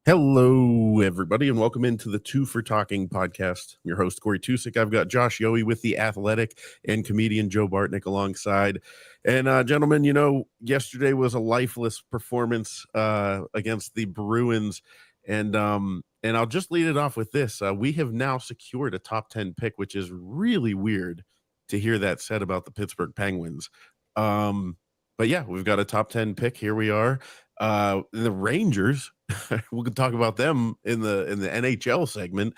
Hello, everybody, and welcome into the Two for Talking podcast. I'm your host, Corey Tusick. I've got Josh Yohe with The Athletic and comedian Joe Bartnick alongside. And, gentlemen, yesterday was a lifeless performance against the Bruins. And I'll just lead it off with this. We have now secured a top 10 pick, which is really weird to hear that said about the Pittsburgh Penguins. But yeah, we've got a top 10 pick. Here we are. The Rangers, we could talk about them in the NHL segment,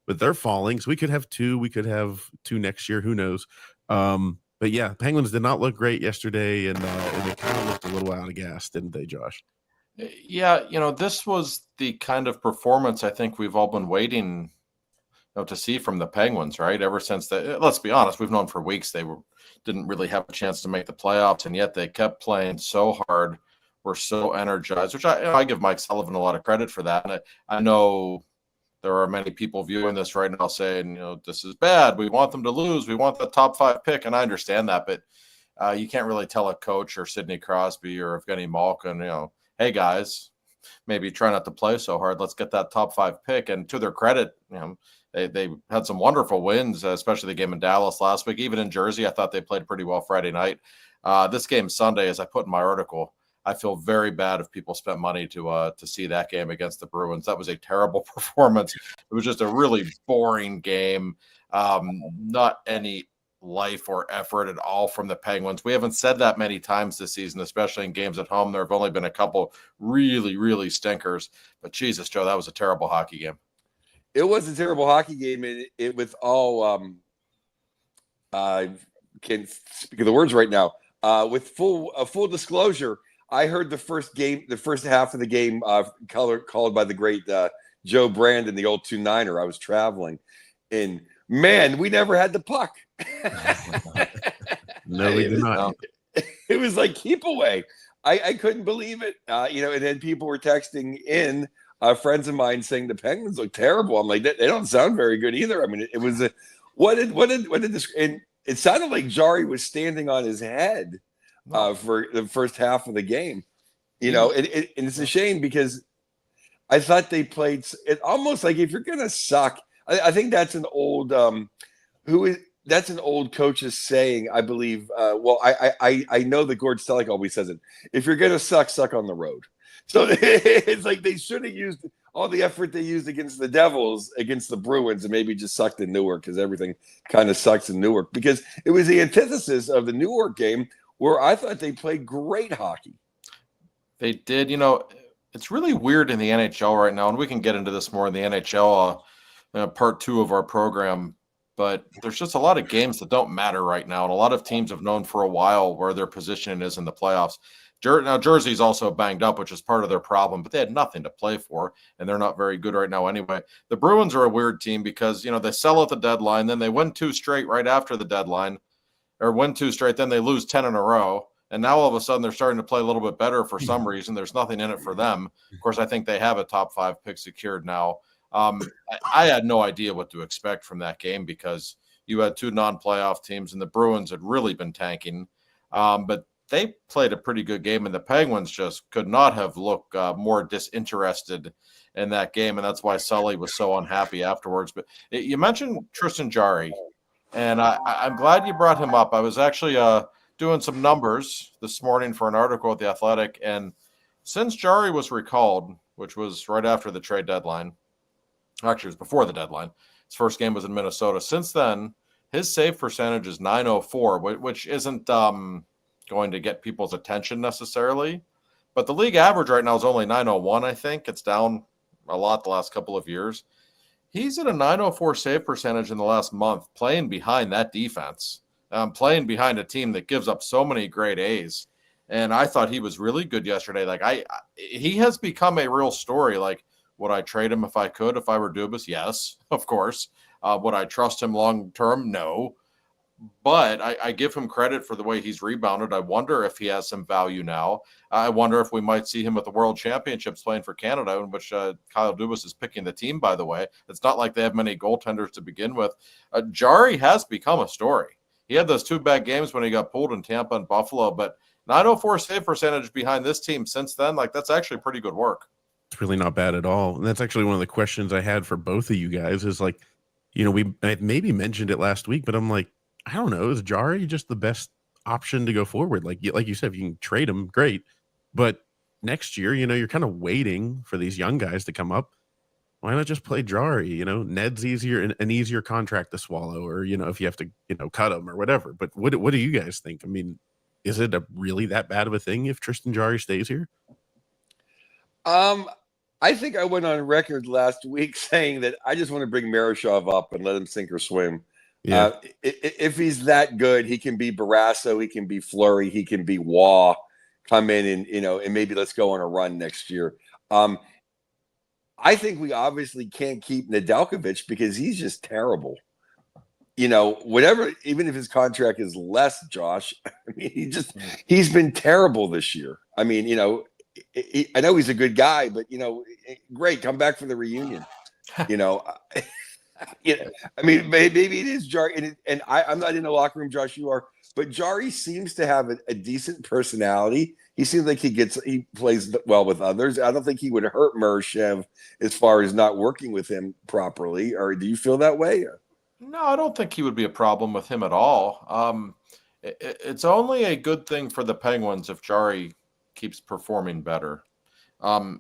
but they're falling. So we could have two. We could have two next year. Who knows? But yeah, Penguins did not look great yesterday, and they kind of looked a little out of gas, didn't they, Josh? Yeah, this was the kind of performance I think we've all been waiting to see from the Penguins, right? Ever since let's be honest, we've known for weeks they didn't really have a chance to make the playoffs, and yet they kept playing so hard. We're so energized, which I give Mike Sullivan a lot of credit for that. And I know there are many people viewing this right now saying, this is bad. We want them to lose. We want the top 5 pick. And I understand that, but you can't really tell a coach or Sidney Crosby or Evgeny Malkin, hey guys, maybe try not to play so hard. Let's get that top 5 pick. And to their credit, they had some wonderful wins, especially the game in Dallas last week. Even in Jersey, I thought they played pretty well Friday night. This game Sunday, as I put in my article, I feel very bad if people spent money to see that game against the Bruins. That was a terrible performance. It was just a really boring game. Not any life or effort at all from the Penguins. We haven't said that many times this season, especially in games at home. There have only been a couple really, really stinkers. But Jesus, Joe, that was a terrible hockey game. It was a terrible hockey game. It with all I can't speak of the words right now. With full disclosure, I heard the first half of the game called by the great Joe Brandon, the old 2-9er. I was traveling, and man, we never had the puck. No, we did not. It was like keep away. I couldn't believe it. And then people were texting in, friends of mine saying the Penguins look terrible. I'm like, they don't sound very good either. I mean, it was what did this? And it sounded like Jari was standing on his head. For the first half of the game, and it's a shame because I thought they played it almost like if you're gonna suck. I think that's an old that's an old coach's saying, I believe. I know that Gord Stellick always says it. If you're gonna suck on the road. So it's like they should have used all the effort they used against the Devils, against the Bruins, and maybe just sucked in Newark because everything kind of sucks in Newark because it was the antithesis of the Newark game, where I thought they played great hockey. They did. It's really weird in the NHL right now, and we can get into this more in the NHL part 2 of our program, but there's just a lot of games that don't matter right now, and a lot of teams have known for a while where their position is in the playoffs. Now, Jersey's also banged up, which is part of their problem, but they had nothing to play for, and they're not very good right now anyway. The Bruins are a weird team because, they sell at the deadline, then they win 2 straight right after the deadline, or win 2 straight, then they lose 10 in a row. And now all of a sudden they're starting to play a little bit better for some reason. There's nothing in it for them. Of course, I think they have a top 5 pick secured now. I had no idea what to expect from that game because you had 2 non-playoff teams and the Bruins had really been tanking. But they played a pretty good game, and the Penguins just could not have looked more disinterested in that game. And that's why Sully was so unhappy afterwards. But you mentioned Tristan Jarry. And I'm glad you brought him up. I was actually doing some numbers this morning for an article at The Athletic. And since Jari was recalled, which was right after the trade deadline, actually it was before the deadline, his first game was in Minnesota. Since then, his save percentage is .904, which isn't going to get people's attention necessarily. But the league average right now is only .901, I think. It's down a lot the last couple of years. He's at a .904 save percentage in the last month, playing behind that defense, playing behind a team that gives up so many great A's. And I thought he was really good yesterday. He has become a real story. Like, would I trade him if I could? If I were Dubas, yes, of course. Would I trust him long term? No. But I give him credit for the way he's rebounded. I wonder if he has some value now. I wonder if we might see him at the World Championships playing for Canada, in which Kyle Dubas is picking the team, by the way. It's not like they have many goaltenders to begin with. Jari has become a story. He had those 2 bad games when he got pulled in Tampa and Buffalo, but 904 save percentage behind this team since then, like that's actually pretty good work. It's really not bad at all. And that's actually one of the questions I had for both of you guys is like, I maybe mentioned it last week, but I'm like, I don't know, is Jari just the best option to go forward? Like you said, if you can trade him, great. But next year, you're kind of waiting for these young guys to come up. Why not just play Jari? Ned's an easier contract to swallow, or if you have to, cut him or whatever. But what do you guys think? I mean, is it really that bad of a thing if Tristan Jari stays here? I think I went on record last week saying that I just want to bring Miroshov up and let him sink or swim. Yeah. If he's that good, he can be Barrasso, he can be Fleury, he can be Waugh, come in and and maybe let's go on a run next year. I think we obviously can't keep Nedeljkovic because he's just terrible. Whatever, even if his contract is less, Josh, I mean, he's been terrible this year. I mean, I know he's a good guy, but great, come back for the reunion. I mean, maybe it is Jari, and I'm not in the locker room, Josh. You are, but Jari seems to have a decent personality. He seems like he plays well with others. I don't think he would hurt Miroshov as far as not working with him properly. Or do you feel that way? No, I don't think he would be a problem with him at all. It's only a good thing for the Penguins if Jari keeps performing better.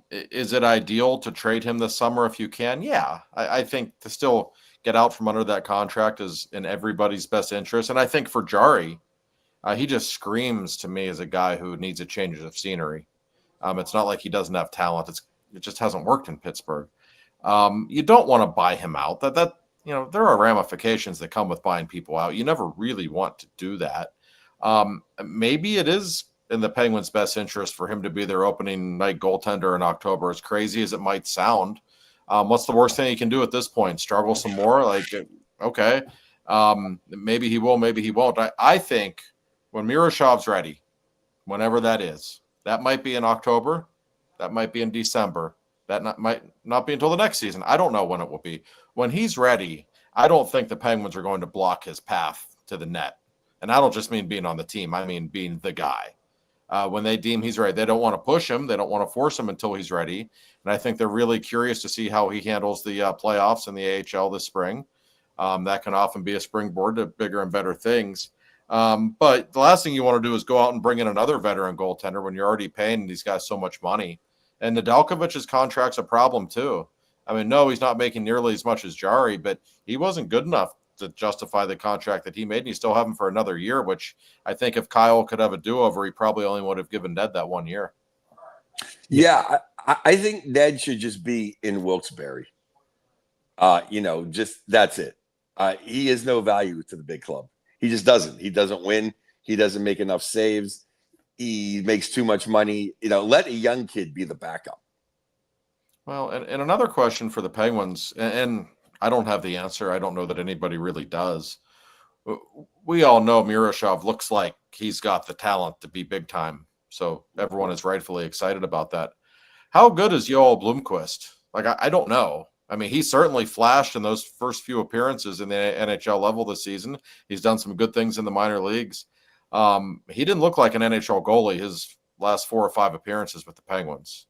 Is it ideal to trade him this summer if you can? Yeah, I think to still get out from under that contract is in everybody's best interest. And I think for Jari, he just screams to me as a guy who needs a change of scenery. It's not like he doesn't have talent. It just hasn't worked in Pittsburgh. You don't want to buy him out. That there are ramifications that come with buying people out. You never really want to do that. Maybe it is in the Penguins' best interest for him to be their opening night goaltender in October, as crazy as it might sound. What's the worst thing he can do at this point? Struggle some more? Like, okay. Maybe he will, maybe he won't. I think when Miroshov's ready, whenever that is, that might be in October, that might be in December, might not be until the next season. I don't know when it will be. When he's ready, I don't think the Penguins are going to block his path to the net. And I don't just mean being on the team. I mean being the guy. When they deem he's ready, they don't want to push him. They don't want to force him until he's ready. And I think they're really curious to see how he handles the playoffs in the AHL this spring. That can often be a springboard to bigger and better things. But the last thing you want to do is go out and bring in another veteran goaltender when you're already paying these guys so much money. And Nedeljkovic's contract's a problem too. I mean, no, he's not making nearly as much as Jari, but he wasn't good enough to justify the contract that he made, and you still have him for another year, which I think if Kyle could have a do-over, he probably only would have given Ned that 1 year. Yeah, I think Ned should just be in Wilkes-Barre. Just that's it. He is no value to the big club. He just doesn't. He doesn't win. He doesn't make enough saves. He makes too much money. Let a young kid be the backup. Well, and another question for the Penguins, and I don't have the answer. I don't know that anybody really does. We all know Miroshov looks like he's got the talent to be big time. So everyone is rightfully excited about that. How good is Joel Blomqvist? Like, I don't know. I mean, he certainly flashed in those first few appearances in the NHL level this season. He's done some good things in the minor leagues. He didn't look like an NHL goalie his last 4 or 5 appearances with the Penguins.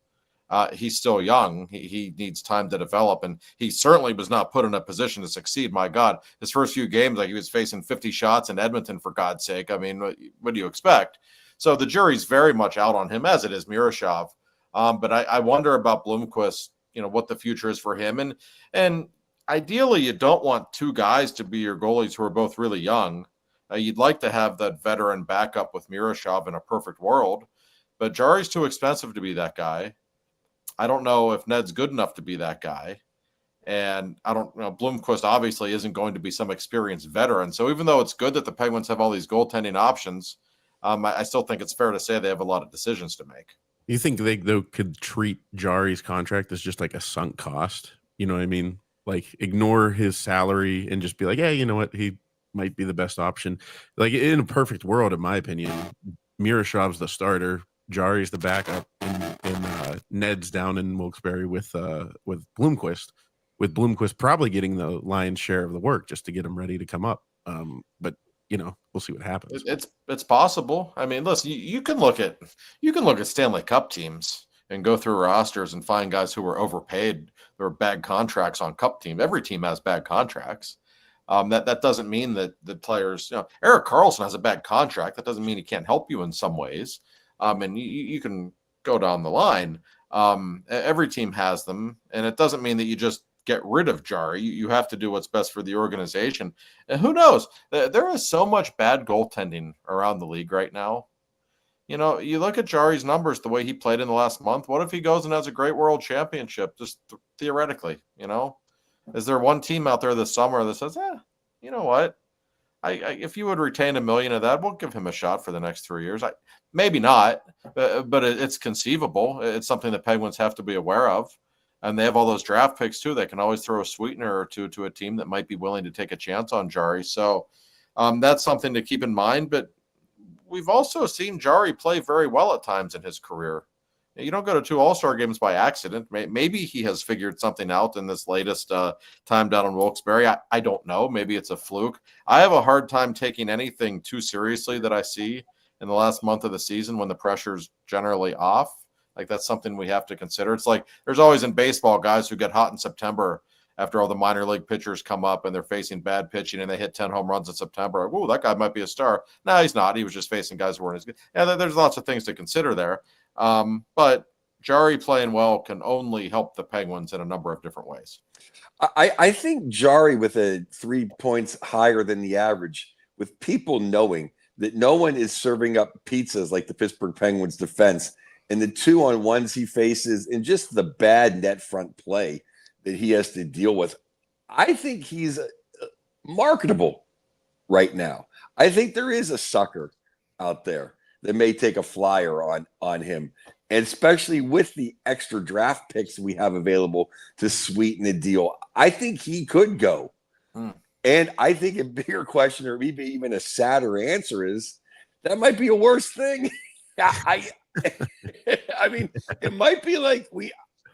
He's still young. He needs time to develop, and he certainly was not put in a position to succeed. My God, his first few games, like he was facing 50 shots in Edmonton, for God's sake. I mean, what do you expect? So the jury's very much out on him, as it is Miroshov. But I wonder about Blomqvist, what the future is for him. And ideally, you don't want 2 guys to be your goalies who are both really young. You'd like to have that veteran backup with Miroshov in a perfect world, but Jari's too expensive to be that guy. I don't know if Ned's good enough to be that guy. And I don't know, Blomqvist obviously isn't going to be some experienced veteran. So even though it's good that the Penguins have all these goaltending options, I still think it's fair to say they have a lot of decisions to make. You think they, though, could treat Jari's contract as just like a sunk cost? You know what I mean? Like, ignore his salary and just be like, hey, you know what? He might be the best option. Like in a perfect world, in my opinion, Miroshov's the starter, Jari's the backup, and Ned's down in Wilkes-Barre with Bloomquist. With Bloomquist probably getting the lion's share of the work just to get him ready to come up. But we'll see what happens. It's possible. I mean, listen, you can look at Stanley Cup teams and go through rosters and find guys who were overpaid. There were bad contracts on Cup teams. Every team has bad contracts. That doesn't mean that the players, Erik Karlsson has a bad contract. That doesn't mean he can't help you in some ways. And you can go down the line. Every team has them, and it doesn't mean that you just get rid of Jarry. You have to do what's best for the organization. And who knows? There is so much bad goaltending around the league right now. You look at Jarry's numbers, the way he played in the last month. What if he goes and has a great world championship, just theoretically, Is there one team out there this summer that says, you know what? If you would retain $1 million of that, we'll give him a shot for the next 3 years. Maybe not, but it's conceivable. It's something the Penguins have to be aware of. And they have all those draft picks, too. They can always throw a sweetener or two to a team that might be willing to take a chance on Jarry. So that's something to keep in mind. But we've also seen Jarry play very well at times in his career. You don't go to 2 All-Star games by accident. Maybe he has figured something out in this latest time down in Wilkes-Barre. I don't know. Maybe it's a fluke. I have a hard time taking anything too seriously that I see in the last month of the season when the pressure's generally off. Like, that's something we have to consider. It's like there's always in baseball guys who get hot in September after all the minor league pitchers come up and they're facing bad pitching and they hit 10 home runs in September. Like, that guy might be a star. No, he's not. He was just facing guys who weren't as good. Yeah, there's lots of things to consider there. But Jarry playing well can only help the Penguins in a number of different ways. I think Jarry with a 3 points higher than the average, with people knowing that no one is serving up pizzas like the Pittsburgh Penguins defense, and the 2-on-1s he faces, and just the bad net front play that he has to deal with. I think he's marketable right now. I think there is a sucker out there that may take a flyer on him, and especially with the extra draft picks we have available to sweeten the deal. I think he could go. And I think a bigger question, or maybe even a sadder answer, is that might be a worse thing. I mean, it might be like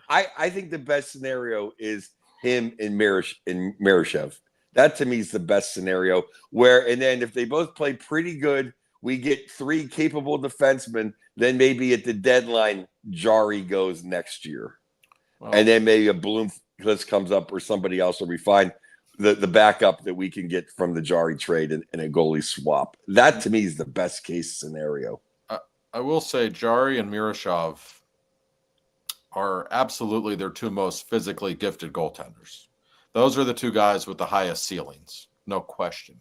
I think the best scenario is him and Miroshev. That to me is the best scenario. And then if they both play pretty good, we get 3 capable defensemen. Then maybe at the deadline, Jarry goes next year. Wow. And then maybe a Bloomquist comes up or somebody else will refine the backup that we can get from the Jarry trade and a goalie swap. That to me is the best case scenario. I will say Jarry and Miroshev are absolutely their 2 most physically gifted goaltenders. Those are the 2 guys with the highest ceilings, no question.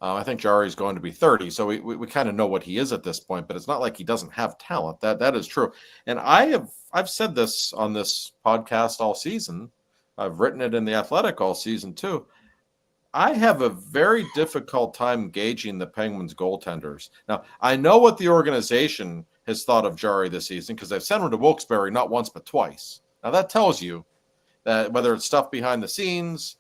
I think Jarry is going to be 30, so we kind of know what he is at this point, but it's not like he doesn't have talent. That is true. And I've said this on this podcast all season. I've written it in The Athletic all season too. I have a very difficult time gauging the Penguins goaltenders. Now, I know what the organization has thought of Jarry this season because they've sent him to Wilkes-Barre not once but twice. Now, that tells you that whether it's stuff behind the scenes,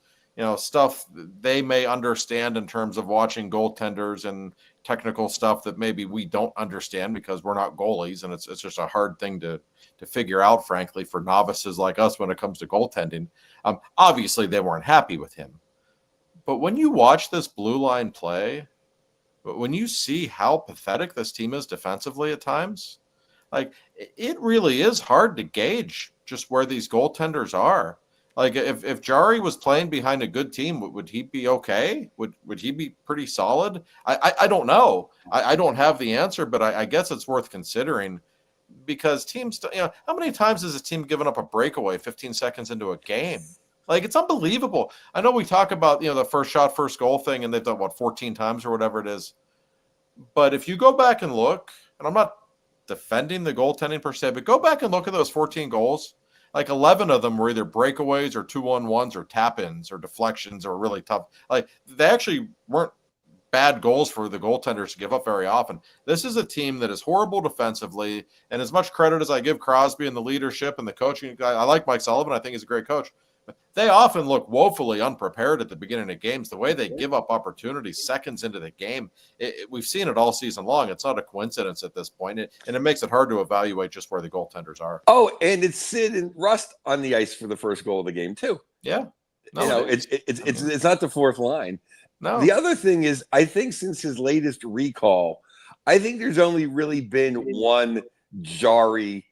stuff they may understand in terms of watching goaltenders and technical stuff that maybe we don't understand because we're not goalies, and it's just a hard thing to figure out, frankly, for novices like us when it comes to goaltending. Obviously, they weren't happy with him. But when you watch this blue line play, when you see how pathetic this team is defensively at times, like, it really is hard to gauge just where these goaltenders are. Like, if Jarry was playing behind a good team, would he be okay? Would he be pretty solid? I don't know. I don't have the answer, but I guess it's worth considering because teams, how many times has a team given up a breakaway 15 seconds into a game? Like, it's unbelievable. I know we talk about, the first shot, first goal thing, and they've done, 14 times or whatever it is. But if you go back and look, and I'm not defending the goaltending per se, but go back and look at those 14 goals. Like 11 of them were either breakaways or 2-on-1s or tap-ins or deflections or really tough. Like, they actually weren't bad goals for the goaltenders to give up very often. This is a team that is horrible defensively, and as much credit as I give Crosby and the leadership and the coaching, I like Mike Sullivan. I think he's a great coach. they often look woefully unprepared at the beginning of games. The way they give up opportunities seconds into the game, we've seen it all season long. It's not a coincidence at this point, and it makes it hard to evaluate just where the goaltenders are. Oh, and it's Sid and Rust on the ice for the first goal of the game too. Yeah, it's not the fourth line. No. The other thing is, I think since his latest recall, I think there's only really been one Jari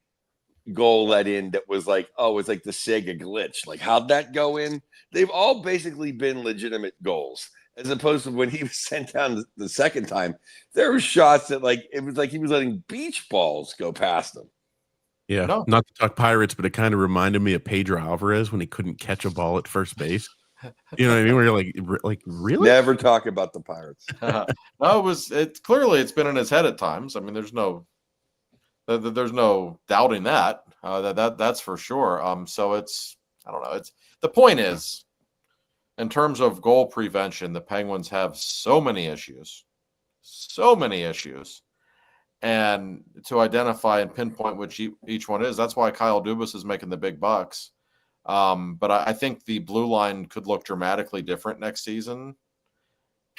goal let in that was like, oh, it's like the Sega glitch. Like, how'd that go in? They've all basically been legitimate goals, as opposed to when he was sent down the second time. There were shots that, like, it was like he was letting beach balls go past him. Yeah, not to talk Pirates, but it kind of reminded me of Pedro Alvarez when he couldn't catch a ball at first base. You know what I mean? Where you're like, really? Never talk about the Pirates. No, it's clearly it's been in his head at times. I mean, there's no doubting that. That's for sure. So I don't know. The point is, in terms of goal prevention, the Penguins have so many issues, and to identify and pinpoint which each one is. That's why Kyle Dubas is making the big bucks. But I think the blue line could look dramatically different next season.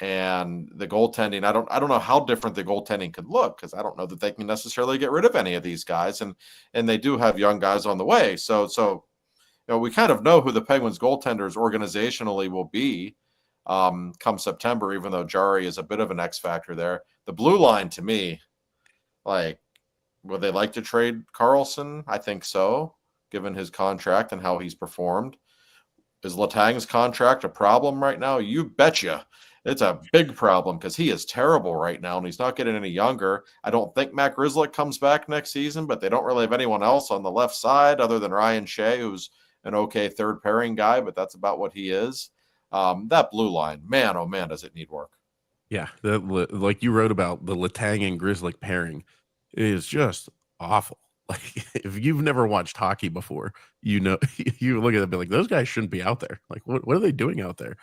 And the goaltending, I don't know how different the goaltending could look, because I don't know that they can necessarily get rid of any of these guys. And they do have young guys on the way. So we kind of know who the Penguins goaltenders organizationally will be come September, even though Jari is a bit of an X factor there. The blue line, to me, like, would they like to trade Karlsson? I think so, given his contract and how he's performed. Is Letang's contract a problem right now? You betcha. It's a big problem, because he is terrible right now, and he's not getting any younger. I don't think Matt Grzelcyk comes back next season, but they don't really have anyone else on the left side other than Ryan Shea, who's an okay third pairing guy, but that's about what he is. That blue line, man, oh man, does it need work. Yeah, like you wrote about the Letang and Grzelcyk pairing is just awful. Like, if you've never watched hockey before, you know, you look at it and be like, those guys shouldn't be out there. Like, what are they doing out there?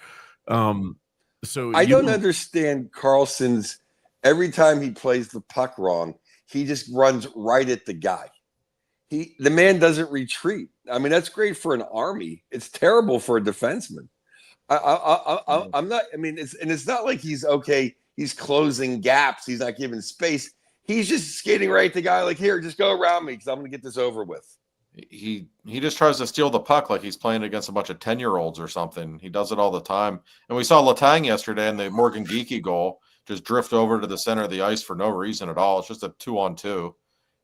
So I don't understand Karlsson's. Every time he plays the puck wrong, he just runs right at the guy. The man doesn't retreat. I mean, that's great for an army. It's terrible for a defenseman. I'm not. I mean, it's not like he's okay. He's closing gaps. He's not giving space. He's just skating right at the guy. Like, here, just go around me, because I'm going to get this over with. He just tries to steal the puck like he's playing against a bunch of 10-year-olds or something. He does it all the time. And we saw Letang yesterday in the Morgan Geekie goal just drift over to the center of the ice for no reason at all. It's just a 2-on-2,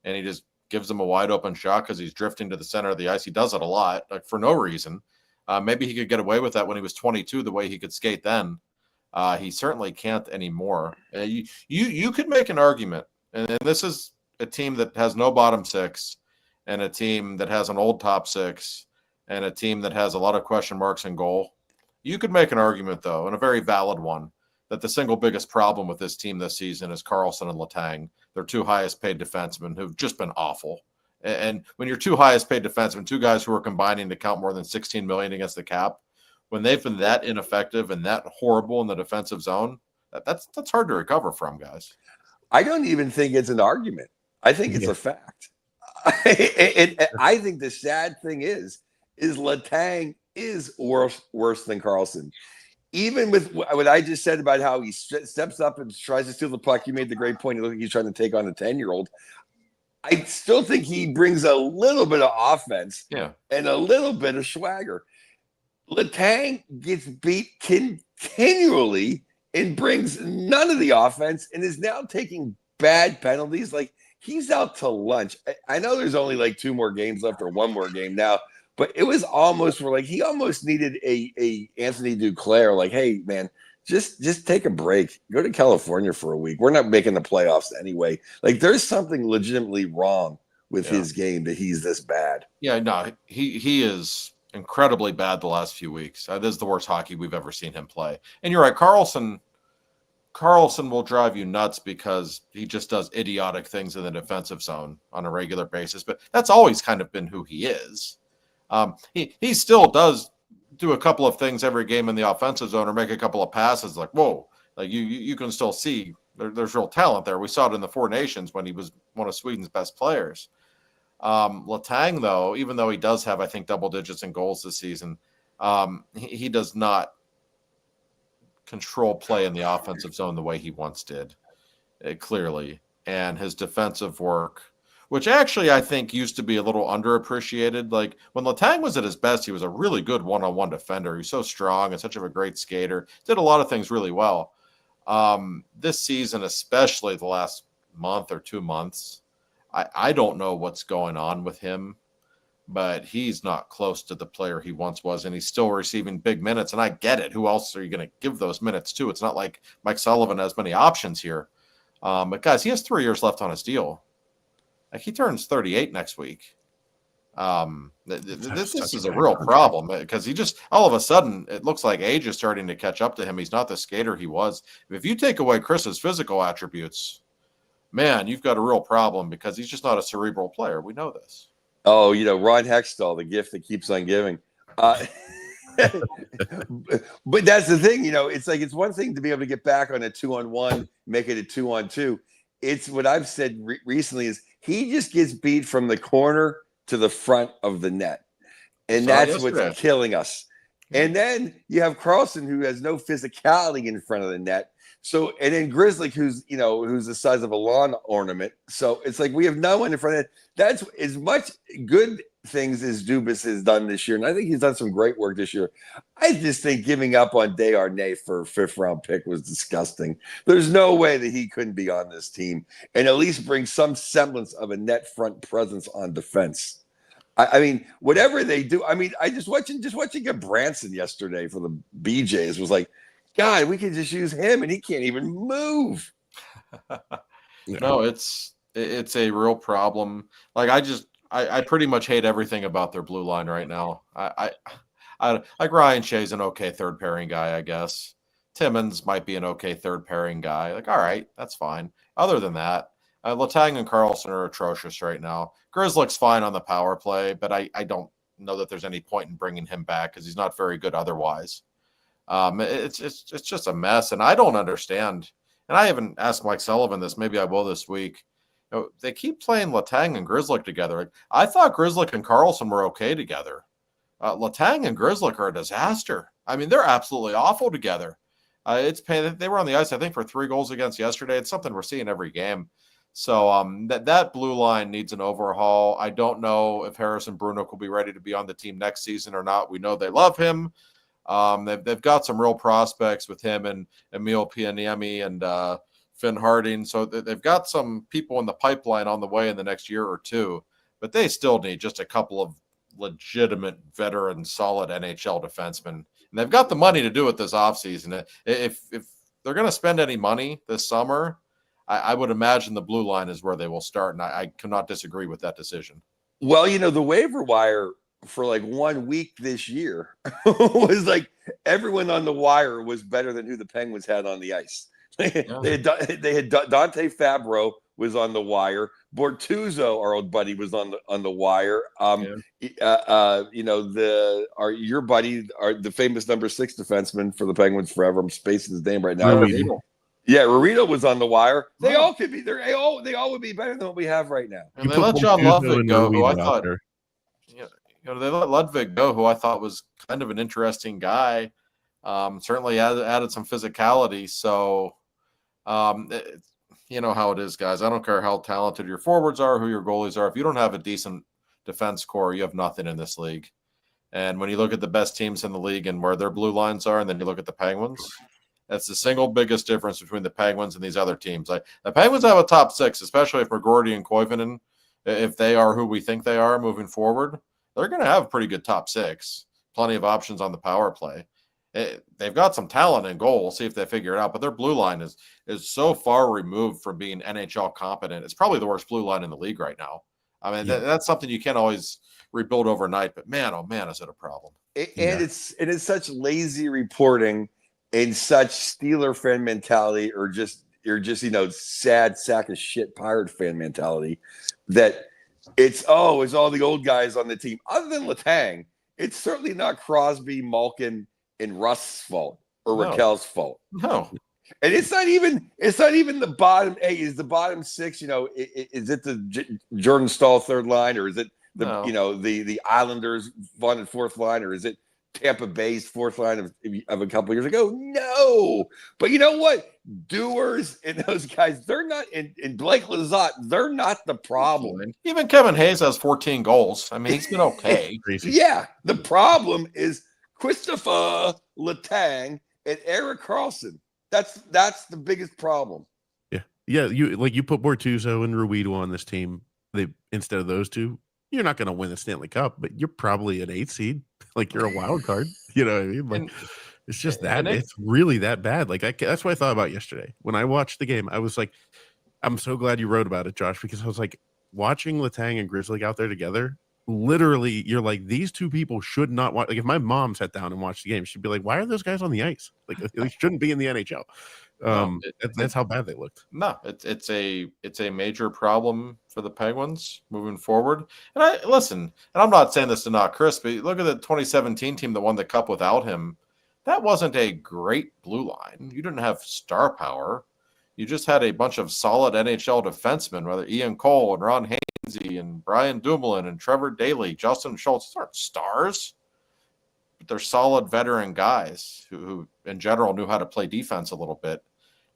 and he just gives him a wide open shot because he's drifting to the center of the ice. He does it a lot, like, for no reason. Maybe he could get away with that when he was 22, the way he could skate then. He certainly can't anymore. You could make an argument, and this is a team that has no bottom six, and a team that has an old top six, and a team that has a lot of question marks in goal. You could make an argument, though, and a very valid one, that the single biggest problem with this team this season is Karlsson and Letang. Their two highest paid defensemen who've just been awful. And when your two highest paid defensemen, two guys who are combining to count more than $16 million against the cap, when they've been that ineffective and that horrible in the defensive zone, that's hard to recover from, guys. I don't even think it's an argument. I think it's a fact. I think the sad thing is Letang is worse than Karlsson. Even with what I just said about how he steps up and tries to steal the puck, you made the great point. He's trying to take on a 10-year-old. I still think he brings a little bit of offense and a little bit of swagger. Letang gets beat continually and brings none of the offense and is now taking bad penalties. Like, he's out to lunch. I know there's only like 2 more games left or 1 more game now, but it was almost where, like, he almost needed a Anthony Duclair. Like, hey, man, just take a break. Go to California for a week. We're not making the playoffs anyway. Like, there's something legitimately wrong with his game that he's this bad. Yeah, no, he is incredibly bad the last few weeks. This is the worst hockey we've ever seen him play. And you're right, Karlsson will drive you nuts because he just does idiotic things in the defensive zone on a regular basis. But that's always kind of been who he is. He still does do a couple of things every game in the offensive zone or make a couple of passes like, whoa, like you can still see there's real talent there. We saw it in the Four Nations when he was one of Sweden's best players. Letang, though, even though he does have, I think, double digits in goals this season, He does not control play in the offensive zone the way he once did, clearly. And his defensive work, which actually I think used to be a little underappreciated. Like when Letang was at his best, he was a really good one-on-one defender. He's so strong and such of a great skater. Did a lot of things really well. This season, especially the last month or 2 months, I don't know what's going on with him, but he's not close to the player he once was, and he's still receiving big minutes. And I get it. Who else are you going to give those minutes to? It's not like Mike Sullivan has many options here. But guys, he has 3 years left on his deal. Like he turns 38 next week. This is a real problem because he just all of a sudden it looks like age is starting to catch up to him. He's not the skater he was. If you take away Chris's physical attributes, man, you've got a real problem because he's just not a cerebral player. We know this. Oh, Ron Hextall, the gift that keeps on giving. But that's the thing, it's like it's one thing to be able to get back on a 2-on-1, make it a 2-on-2. It's what I've said recently is he just gets beat from the corner to the front of the net. And that's what's killing us. And then you have Carlson, who has no physicality in front of the net. So, and then Grizzly, who's the size of a lawn ornament. So it's like we have no one in front of it. That's as much good things as Dubas has done this year. And I think he's done some great work this year. I just think giving up on Desharnais for a 5th-round pick was disgusting. There's no way that he couldn't be on this team and at least bring some semblance of a net front presence on defense. I mean, whatever they do, I mean, I just watching Branson yesterday for the BJs was like, God, we could just use him, and he can't even move. No, it's a real problem. Like I pretty much hate everything about their blue line right now. I like Ryan Shea's an okay third pairing guy, I guess. Timmins might be an okay third pairing guy. Like, all right, that's fine. Other than that, Letang and Carlson are atrocious right now. Grizz looks fine on the power play, but I don't know that there's any point in bringing him back because he's not very good otherwise. It's just a mess, and I don't understand. And I haven't asked Mike Sullivan this. Maybe I will this week. They keep playing Letang and Grizzlick together. I thought Grizzlick and Carlson were okay together. Letang and Grizzlick are a disaster. I mean, they're absolutely awful together. It's pain. They were on the ice, I think, for 3 goals against yesterday. It's something we're seeing every game. So that blue line needs an overhaul. I don't know if Harrison Bruno will be ready to be on the team next season or not. We know they love him. They've got some real prospects with him and Emil Pianiemi and Finn Harding. So they've got some people in the pipeline on the way in the next year or two, but they still need just a couple of legitimate veteran, solid NHL defensemen. And they've got the money to do it this offseason. If they're going to spend any money this summer, I would imagine the blue line is where they will start. And I cannot disagree with that decision. Well, the waiver wire for like 1 week this year was like everyone on the wire was better than who the Penguins had on the ice. Yeah. They had Dante Fabro was on the wire. Bortuzzo, our old buddy, was on the wire. Your buddy, the famous number 6 defenseman for the Penguins forever. I'm spacing his name right now. Yeah, Rarito was on the wire. They all could be there. They all would be better than what we have right now. And they let John Ludwig go, who I thought. They let Ludwig go, who I thought was kind of an interesting guy. Certainly added some physicality. So, you know how it is, guys. I don't care how talented your forwards are, who your goalies are. If you don't have a decent defense core, you have nothing in this league. And when you look at the best teams in the league and where their blue lines are, and then you look at the Penguins, that's the single biggest difference between the Penguins and these other teams. Like the Penguins have a top 6, especially if McGroarty and Koivunen, if they are who we think they are moving forward, they're going to have a pretty good top 6. Plenty of options on the power play. They've got some talent in goal. We'll see if they figure it out. But their blue line is so far removed from being NHL competent. It's probably the worst blue line in the league right now. I mean, that's something you can't always rebuild overnight. But man, oh man, is it a problem? It's such lazy reporting and such Steeler fan mentality, or just sad sack of shit Pirate fan mentality that it's all the old guys on the team. Other than Letang, it's certainly not Crosby, Malkin, and Russ's fault or Raquel's fault. No. And it's not even the bottom 8. Is the bottom 6, is it the Jordan Stahl third line, or is it the Islanders wanted 4th line, or is it Tampa Bay's fourth line of a couple years ago? No. But you know what? Doers and those guys, they're not, and Blake Lizotte, they're not the problem. Even Kevin Hayes has 14 goals. I mean, he's been okay. Yeah. The problem is Christopher Letang and Eric Carlson. That's the biggest problem. Yeah. You put Bortuzzo and Ruido on this team. Instead of those two, you're not going to win the Stanley Cup, but you're probably an 8 seed. Like you're a wild card. You know what I mean? Like it's just that it's really that bad. Like that's what I thought about yesterday when I watched the game. I was like, I'm so glad you wrote about it, Josh, because I was like watching Letang and Grizzly out there together. Literally, you're like, these two people should not watch. Like if my mom sat down and watched the game, she'd be like, why are those guys on the ice? Like they shouldn't be in the NHL. That's how bad they looked. No, it's a major problem for the Penguins moving forward. And I'm not saying this to knock Chris, but look at the 2017 team that won the Cup without him. That wasn't a great blue line. You didn't have star power. You just had a bunch of solid NHL defensemen, whether Ian Cole and Ron Hainsey and Brian Dumoulin and Trevor Daley, Justin Schultz. These aren't stars, but they're solid veteran guys who in general knew how to play defense a little bit.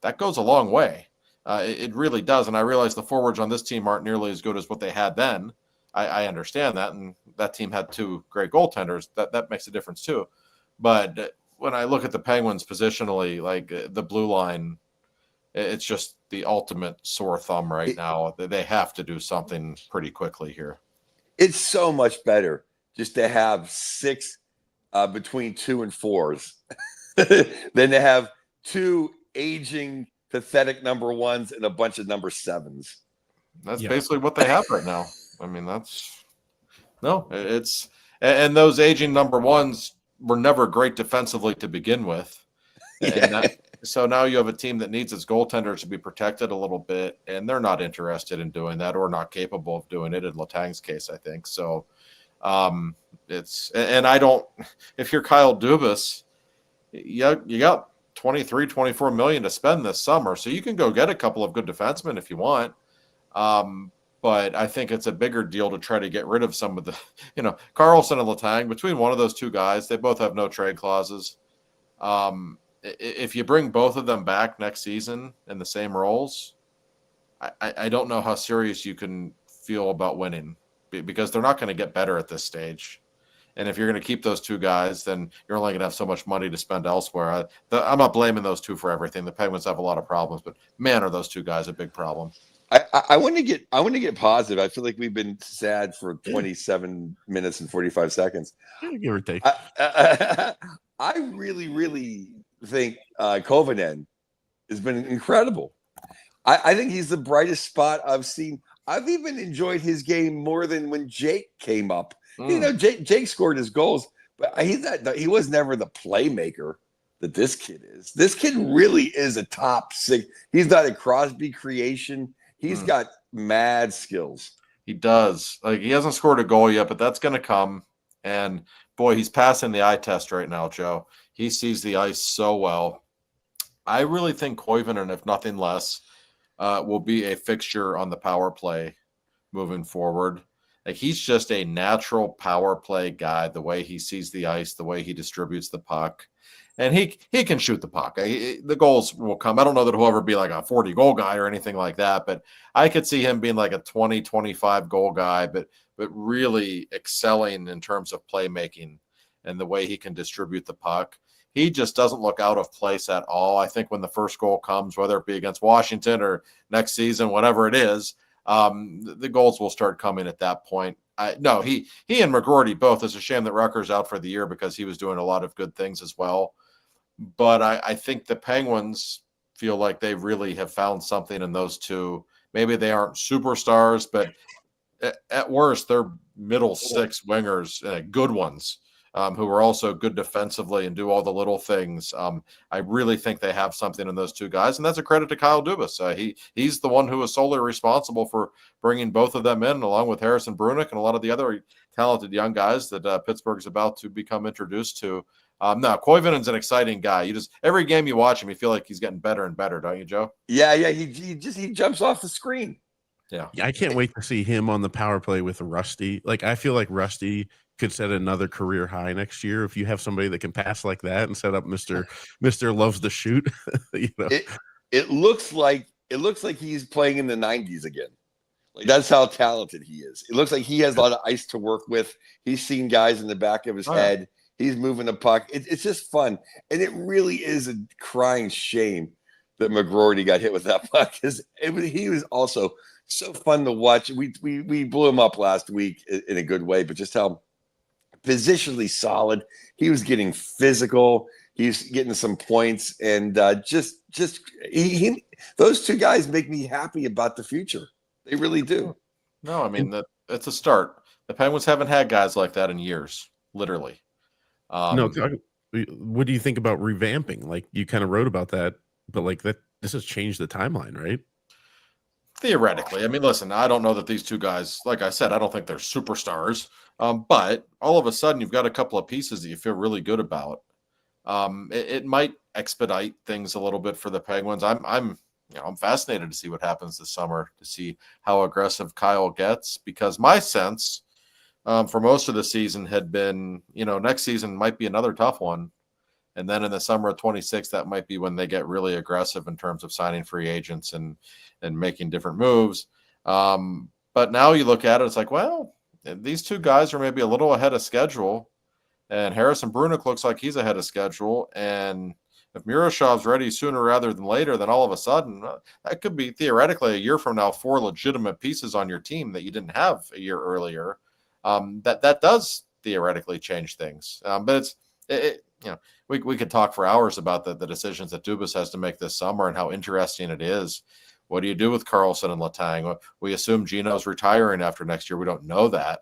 That goes a long way. It really does. And I realize the forwards on this team aren't nearly as good as what they had then. I understand that. And that team had two great goaltenders. That makes a difference too. But when I look at the Penguins positionally, like the blue line, it's just the ultimate sore thumb right now. They have to do something pretty quickly here. It's so much better just to have 6 between 2 and 4s than to have 2 aging, pathetic number 1s and a bunch of number 7s. That's basically what they have right now. I mean, and those aging number 1s were never great defensively to begin with. So now you have a team that needs its goaltenders to be protected a little bit, and they're not interested in doing that or not capable of doing it in Letang's case, I think. So if you're Kyle Dubas, you got 23, 24 million to spend this summer. So you can go get a couple of good defensemen if you want. But I think it's a bigger deal to try to get rid of some of the, Carlson and Letang. Between one of those two guys, they both have no trade clauses. If you bring both of them back next season in the same roles, I don't know how serious you can feel about winning, because they're not going to get better at this stage. And if you're going to keep those two guys, then you're only going to have so much money to spend elsewhere. I'm not blaming those two for everything. The Penguins have a lot of problems, but man, are those two guys a big problem. I want to get positive. I feel like we've been sad for 27 minutes and 45 seconds. Give or take. I really, really think Kovanen has been incredible. I think he's the brightest spot I've seen. I've even enjoyed his game more than when Jake came up. Jake scored his goals, but he was never the playmaker that this kid is. This kid really is a top 6. He's got a Crosby creation. He's got mad skills. He does. Like, he hasn't scored a goal yet, but that's going to come. And boy, he's passing the eye test right now, Joe. He sees the ice so well. I really think Koivunen, if nothing less, will be a fixture on the power play moving forward. Like, he's just a natural power play guy, the way he sees the ice, the way he distributes the puck. And he can shoot the puck. The goals will come. I don't know that he'll ever be like a 40-goal guy or anything like that, but I could see him being like a 20, 25-goal guy, but really excelling in terms of playmaking and the way he can distribute the puck. He just doesn't look out of place at all. I think when the first goal comes, whether it be against Washington or next season, whatever it is, the goals will start coming at that point. He and McGroarty both. It's a shame that Rucker's out for the year because he was doing a lot of good things as well. But I think the Penguins feel like they really have found something in those two. Maybe they aren't superstars, but at worst, they're middle 6 wingers, good ones, who are also good defensively and do all the little things. I really think they have something in those two guys, and that's a credit to Kyle Dubas. He's the one who is solely responsible for bringing both of them in, along with Harrison Brunick and a lot of the other talented young guys that Pittsburgh's about to become introduced to. Koivunen's an exciting guy. Every game you watch him, you feel like he's getting better and better, don't you, Joe? Yeah. He jumps off the screen. Yeah. I can't wait to see him on the power play with Rusty. Like, I feel like Rusty could set another career high next year if you have somebody that can pass like that and set up Mr. Loves to Shoot. You know? It looks like he's playing in the 90s again. Like, that's how talented he is. It looks like he has a lot of ice to work with. He's seen guys in the back of his head. He's moving the puck. It's just fun. And it really is a crying shame that McGroarty got hit with that puck, because he was also so fun to watch. We blew him up last week in a good way, but just how positionally solid he was, getting physical. He's getting some points, and those two guys make me happy about the future. They really do. No, I mean, that's a start. The Penguins haven't had guys like that in years, literally. No, what do you think about revamping? Like, you kind of wrote about that, but like this has changed the timeline, right? Theoretically. I mean, listen, I don't know that these two guys, like I said, I don't think they're superstars. But all of a sudden, you've got a couple of pieces that you feel really good about. It might expedite things a little bit for the Penguins. I'm fascinated to see what happens this summer, to see how aggressive Kyle gets, because my sense for most of the season had been, next season might be another tough one. And then in the summer of 26, that might be when they get really aggressive in terms of signing free agents and making different moves. But now you look at it, it's like, well, these two guys are maybe a little ahead of schedule. And Harrison Brunick looks like he's ahead of schedule. And if Murashov's ready sooner rather than later, then all of a sudden, that could be theoretically a year from now 4 legitimate pieces on your team that you didn't have a year earlier. That does theoretically change things. But we could talk for hours about the decisions that Dubas has to make this summer and how interesting it is. What do you do with Carlson and Letang? We assume Gino's retiring after next year. We don't know that.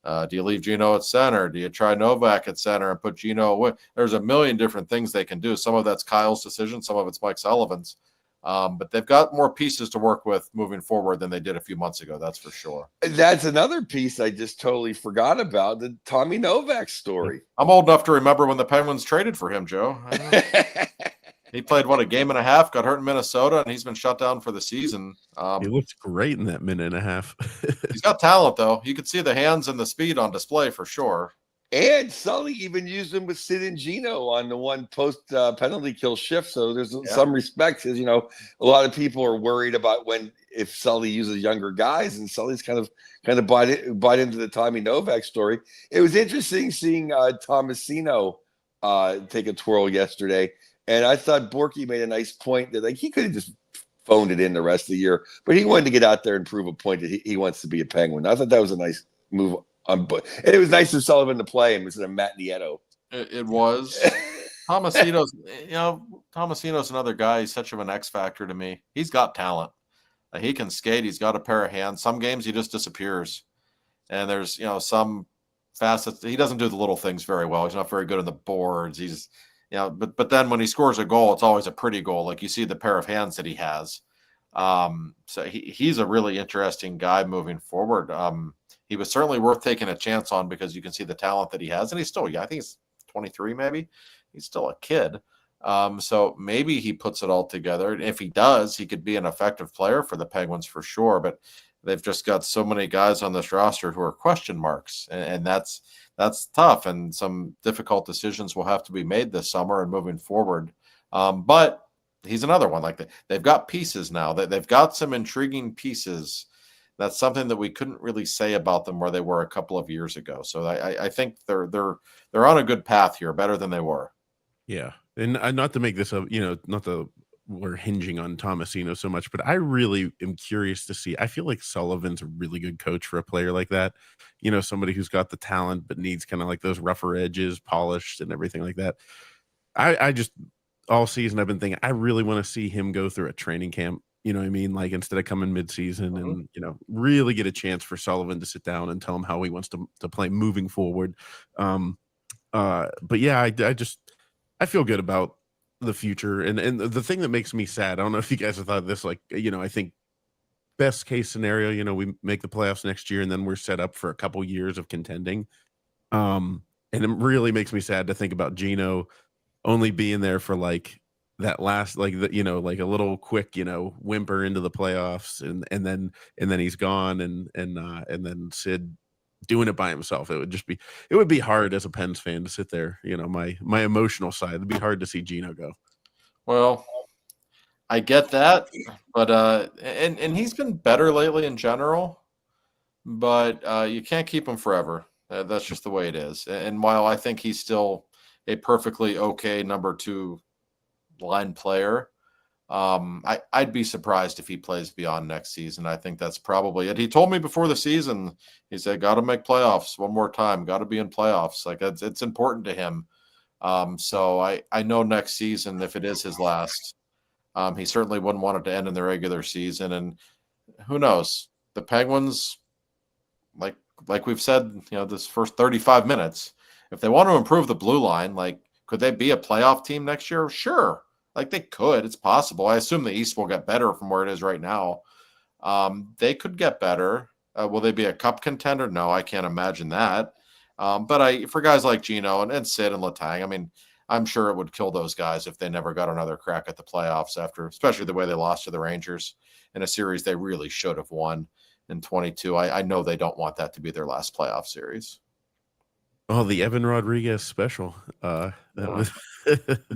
Do you leave Gino at center? Do you try Novak at center and put Gino away? There's a million different things they can do. Some of that's Kyle's decision. Some of it's Mike Sullivan's. But they've got more pieces to work with moving forward than they did a few months ago. That's for sure. That's another piece I just totally forgot about, the Tommy Novak story. I'm old enough to remember when the Penguins traded for him, Joe. He played, a game and a half, got hurt in Minnesota, and he's been shut down for the season. He looked great in that minute and a half. He's got talent, though. You could see the hands and the speed on display for sure. And Sully even used him with Sid and Gino on the one post penalty kill shift. So there's some respect, because a lot of people are worried about if Sully uses younger guys, and Sully's kind of bought into the Tommy Novak story. It was interesting seeing Tomasino take a twirl yesterday, and I thought Borky made a nice point that he could have just phoned it in the rest of the year, but he wanted to get out there and prove a point that he wants to be a Penguin. I thought that was a nice move. And it was nice for Sullivan to play him instead of Matt Nieto. It was. Tomasino's another guy. He's such of an X factor to me. He's got talent. He can skate. He's got a pair of hands. Some games he just disappears. And there's, some facets. He doesn't do the little things very well. He's not very good on the boards. He's, but then when he scores a goal, it's always a pretty goal. Like, you see the pair of hands that he has. So he's a really interesting guy moving forward. He was certainly worth taking a chance on, because you can see the talent that he has. And he's still, I think he's 23 maybe. He's still a kid. So maybe he puts it all together. And if he does, he could be an effective player for the Penguins for sure. But they've just got so many guys on this roster who are question marks. And that's tough. And some difficult decisions will have to be made this summer and moving forward. But he's another one. Like, they've got pieces now. They've got some intriguing pieces. That's something that we couldn't really say about them where they were a couple of years ago. So I think they're on a good path here, better than they were. Yeah, and not to make this we're hinging on Tomasino so much, but I really am curious to see. I feel like Sullivan's a really good coach for a player like that. Somebody who's got the talent but needs kind of like those rougher edges polished and everything like that. I just, all season I've been thinking, I really want to see him go through a training camp. You know what I mean? Like, instead of coming mid-season and, really get a chance for Sullivan to sit down and tell him how he wants to play moving forward. But yeah, I feel good about the future. And the thing that makes me sad, I don't know if you guys have thought of this, like, I think best case scenario, we make the playoffs next year and then we're set up for a couple years of contending. And it really makes me sad to think about Gino only being there for like that last, like, like a little quick, whimper into the playoffs, and then he's gone, and then Sid doing it by himself. It would be hard as a Pens fan to sit there, my emotional side. It'd be hard to see Gino go. Well, I get that, but and he's been better lately in general, but you can't keep him forever. That's just the way it is. And while I think he's still a perfectly okay number 2 line player, I'd be surprised if he plays beyond next season. I think that's probably it. He told me before the season, he said, "Got to make playoffs one more time. Got to be in playoffs." Like it's important to him. So I know next season, if it is his last, he certainly wouldn't want it to end in the regular season. And who knows? The Penguins, like we've said, this first 35 minutes, if they want to improve the blue line, like, could they be a playoff team next year? Sure. Like, they could. It's possible. I assume the East will get better from where it is right now. They could get better. Will they be a cup contender? No, I can't imagine that. But for guys like Gino and Sid and Letang, I mean, I'm sure it would kill those guys if they never got another crack at the playoffs after, especially the way they lost to the Rangers in a series they really should have won in 22. I know they don't want that to be their last playoff series. Oh, the Evan Rodriguez special. It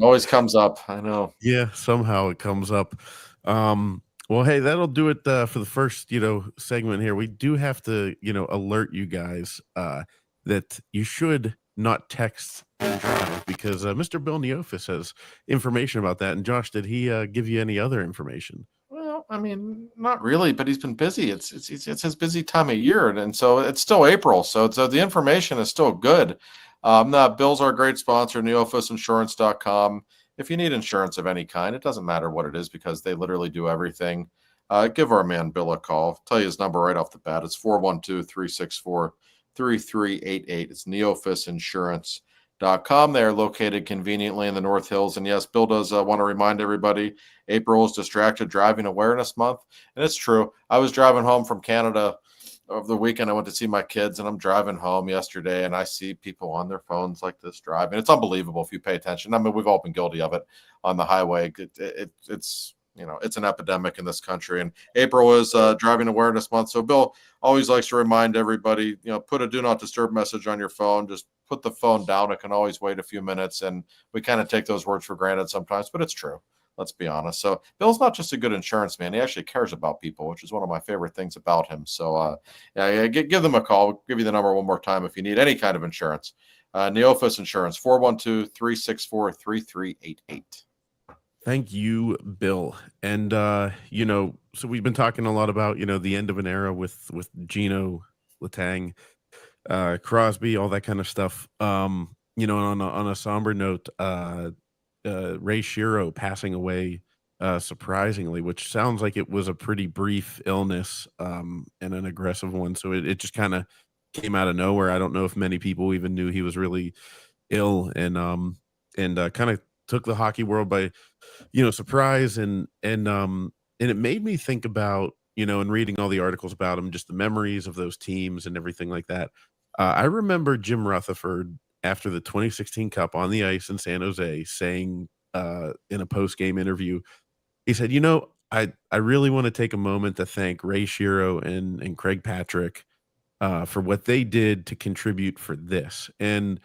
always comes up. I know. Yeah, somehow it comes up. Well, hey, that'll do it for the first, segment here. We do have to, alert you guys that you should not text and drive, because Mr. Bill Neofis has information about that. And Josh, did he give you any other information? Well, I mean, not really, but he's been busy. It's his busy time of year, and so it's still April, so the information is still good. Bill's our great sponsor, neofisinsurance.com. If you need insurance of any kind, it doesn't matter what it is, because they literally do everything. Give our man Bill a call. I'll tell you his number right off the bat. It's 412-364-3388. It's neofisinsurance.com. They are located conveniently in the North Hills. And yes, Bill does want to remind everybody, April is Distracted Driving Awareness Month. And it's true. I was driving home from Canada over the weekend. I went to see my kids, and I'm driving home yesterday, and I see people on their phones like this driving. It's unbelievable if you pay attention. I mean, we've all been guilty of it on the highway. It's it's an epidemic in this country, and April is Driving Awareness Month. So Bill always likes to remind everybody, put a do not disturb message on your phone. Just put the phone down. It can always wait a few minutes, and we kind of take those words for granted sometimes, but it's true. Let's be honest. So Bill's not just a good insurance man. He actually cares about people, which is one of my favorite things about him. So give them a call. We'll give you the number one more time if you need any kind of insurance. Neofis Insurance, 412-364-3388. Thank you, Bill. And so we've been talking a lot about, the end of an era with Gino, Letang, Crosby, all that kind of stuff. On a somber note, Ray Shero passing away surprisingly, which sounds like it was a pretty brief illness and an aggressive one. So it just kind of came out of nowhere. I don't know if many people even knew he was really ill, and kind of took the hockey world by surprise, and it made me think about, and reading all the articles about him, just the memories of those teams and everything like that. I remember Jim Rutherford after the 2016 Cup on the ice in San Jose saying in a post-game interview, he said, I really want to take a moment to thank Ray Shero and Craig Patrick for what they did to contribute for this. And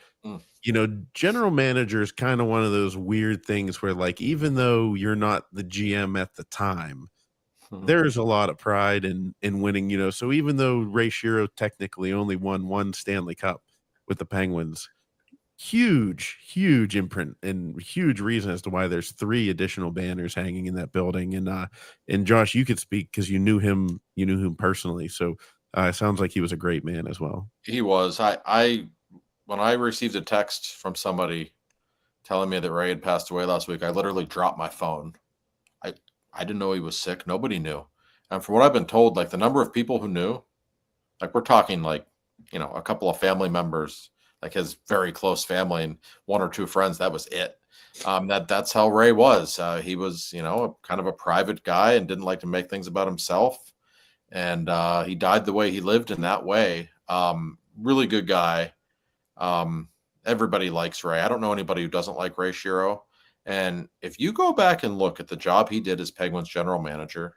general manager is kind of one of those weird things where, like, even though you're not the GM at the time, there's a lot of pride in winning, so even though Ray Shero technically only won one Stanley Cup with the Penguins, huge imprint and huge reason as to why there's 3 additional banners hanging in that building. And Josh, you could speak because you knew him personally. So it sounds like he was a great man as well. He was. When I received a text from somebody telling me that Ray had passed away last week, I literally dropped my phone. I didn't know he was sick. Nobody knew. And from what I've been told, like, the number of people who knew, like, we're talking like, a couple of family members, like his very close family and 1 or 2 friends. That was it. That's how Ray was. He was, kind of a private guy and didn't like to make things about himself. And he died the way he lived in that way. Really good guy. Everybody likes Ray. I don't know anybody who doesn't like Ray Shero. And if you go back and look at the job he did as Penguins general manager,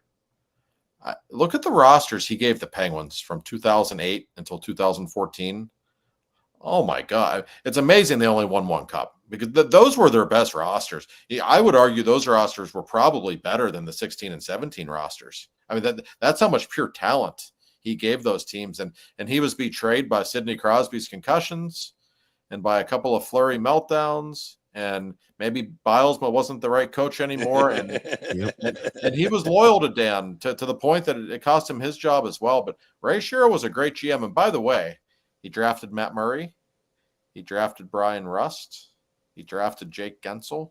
look at the rosters he gave the Penguins from 2008 until 2014. Oh my God. It's amazing they only won one cup because those were their best rosters. I would argue those rosters were probably better than the 16 and 17 rosters. I mean, that's how much pure talent he gave those teams. And he was betrayed by Sidney Crosby's concussions and by a couple of Fleury meltdowns. And maybe Bilesma wasn't the right coach anymore. And he was loyal to Dan to the point that it cost him his job as well. But Ray Shero was a great GM. And by the way, he drafted Matt Murray. He drafted Brian Rust. He drafted Jake Gensel.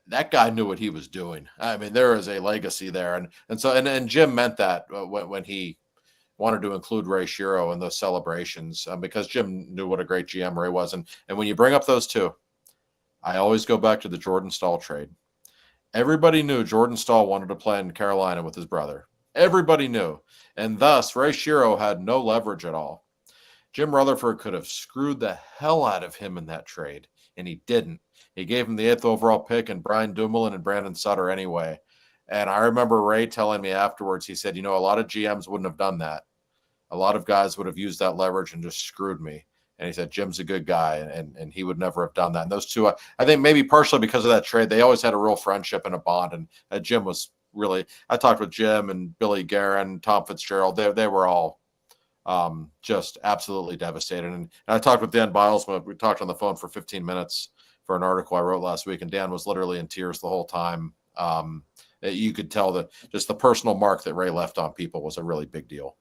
That guy knew what he was doing. I mean, there is a legacy there. And Jim meant that when he wanted to include Ray Shero in those celebrations because Jim knew what a great GM Ray was. And when you bring up those two, I always go back to the Jordan Staal trade. Everybody knew Jordan Staal wanted to play in Carolina with his brother. Everybody knew. And thus, Ray Shero had no leverage at all. Jim Rutherford could have screwed the hell out of him in that trade, and he didn't. He gave him the 8th overall pick and Brian Dumoulin and Brandon Sutter anyway. And I remember Ray telling me afterwards, he said, a lot of GMs wouldn't have done that. A lot of guys would have used that leverage and just screwed me. And he said, Jim's a good guy, and he would never have done that. And those two, I think maybe partially because of that trade, they always had a real friendship and a bond. And Jim was really, I talked with Jim and Billy Guerin, Tom Fitzgerald. They were all just absolutely devastated. And I talked with Dan Bilesma. We talked on the phone for 15 minutes for an article I wrote last week, and Dan was literally in tears the whole time. You could tell that just the personal mark that Ray left on people was a really big deal.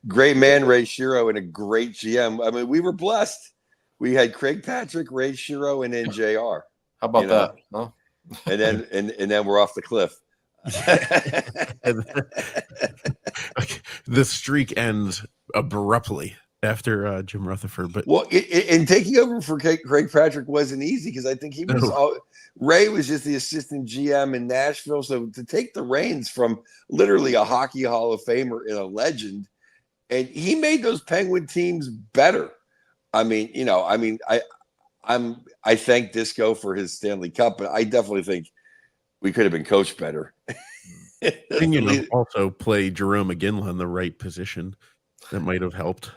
Great man, Ray Shero, and a great GM. I mean, we were blessed. We had Craig Patrick, Ray Shero, and then JR. How about that? Huh? And then we're off the cliff. The streak ends abruptly after Jim Rutherford. But and taking over for Craig Patrick wasn't easy because I think he was Ray was just the assistant GM in Nashville. So to take the reins from literally a hockey Hall of Famer and a legend, and he made those Penguin teams better. I thank Disco for his Stanley Cup, but I definitely think we could have been coached better. And also play Jerome McGinley in the right position. That might have helped.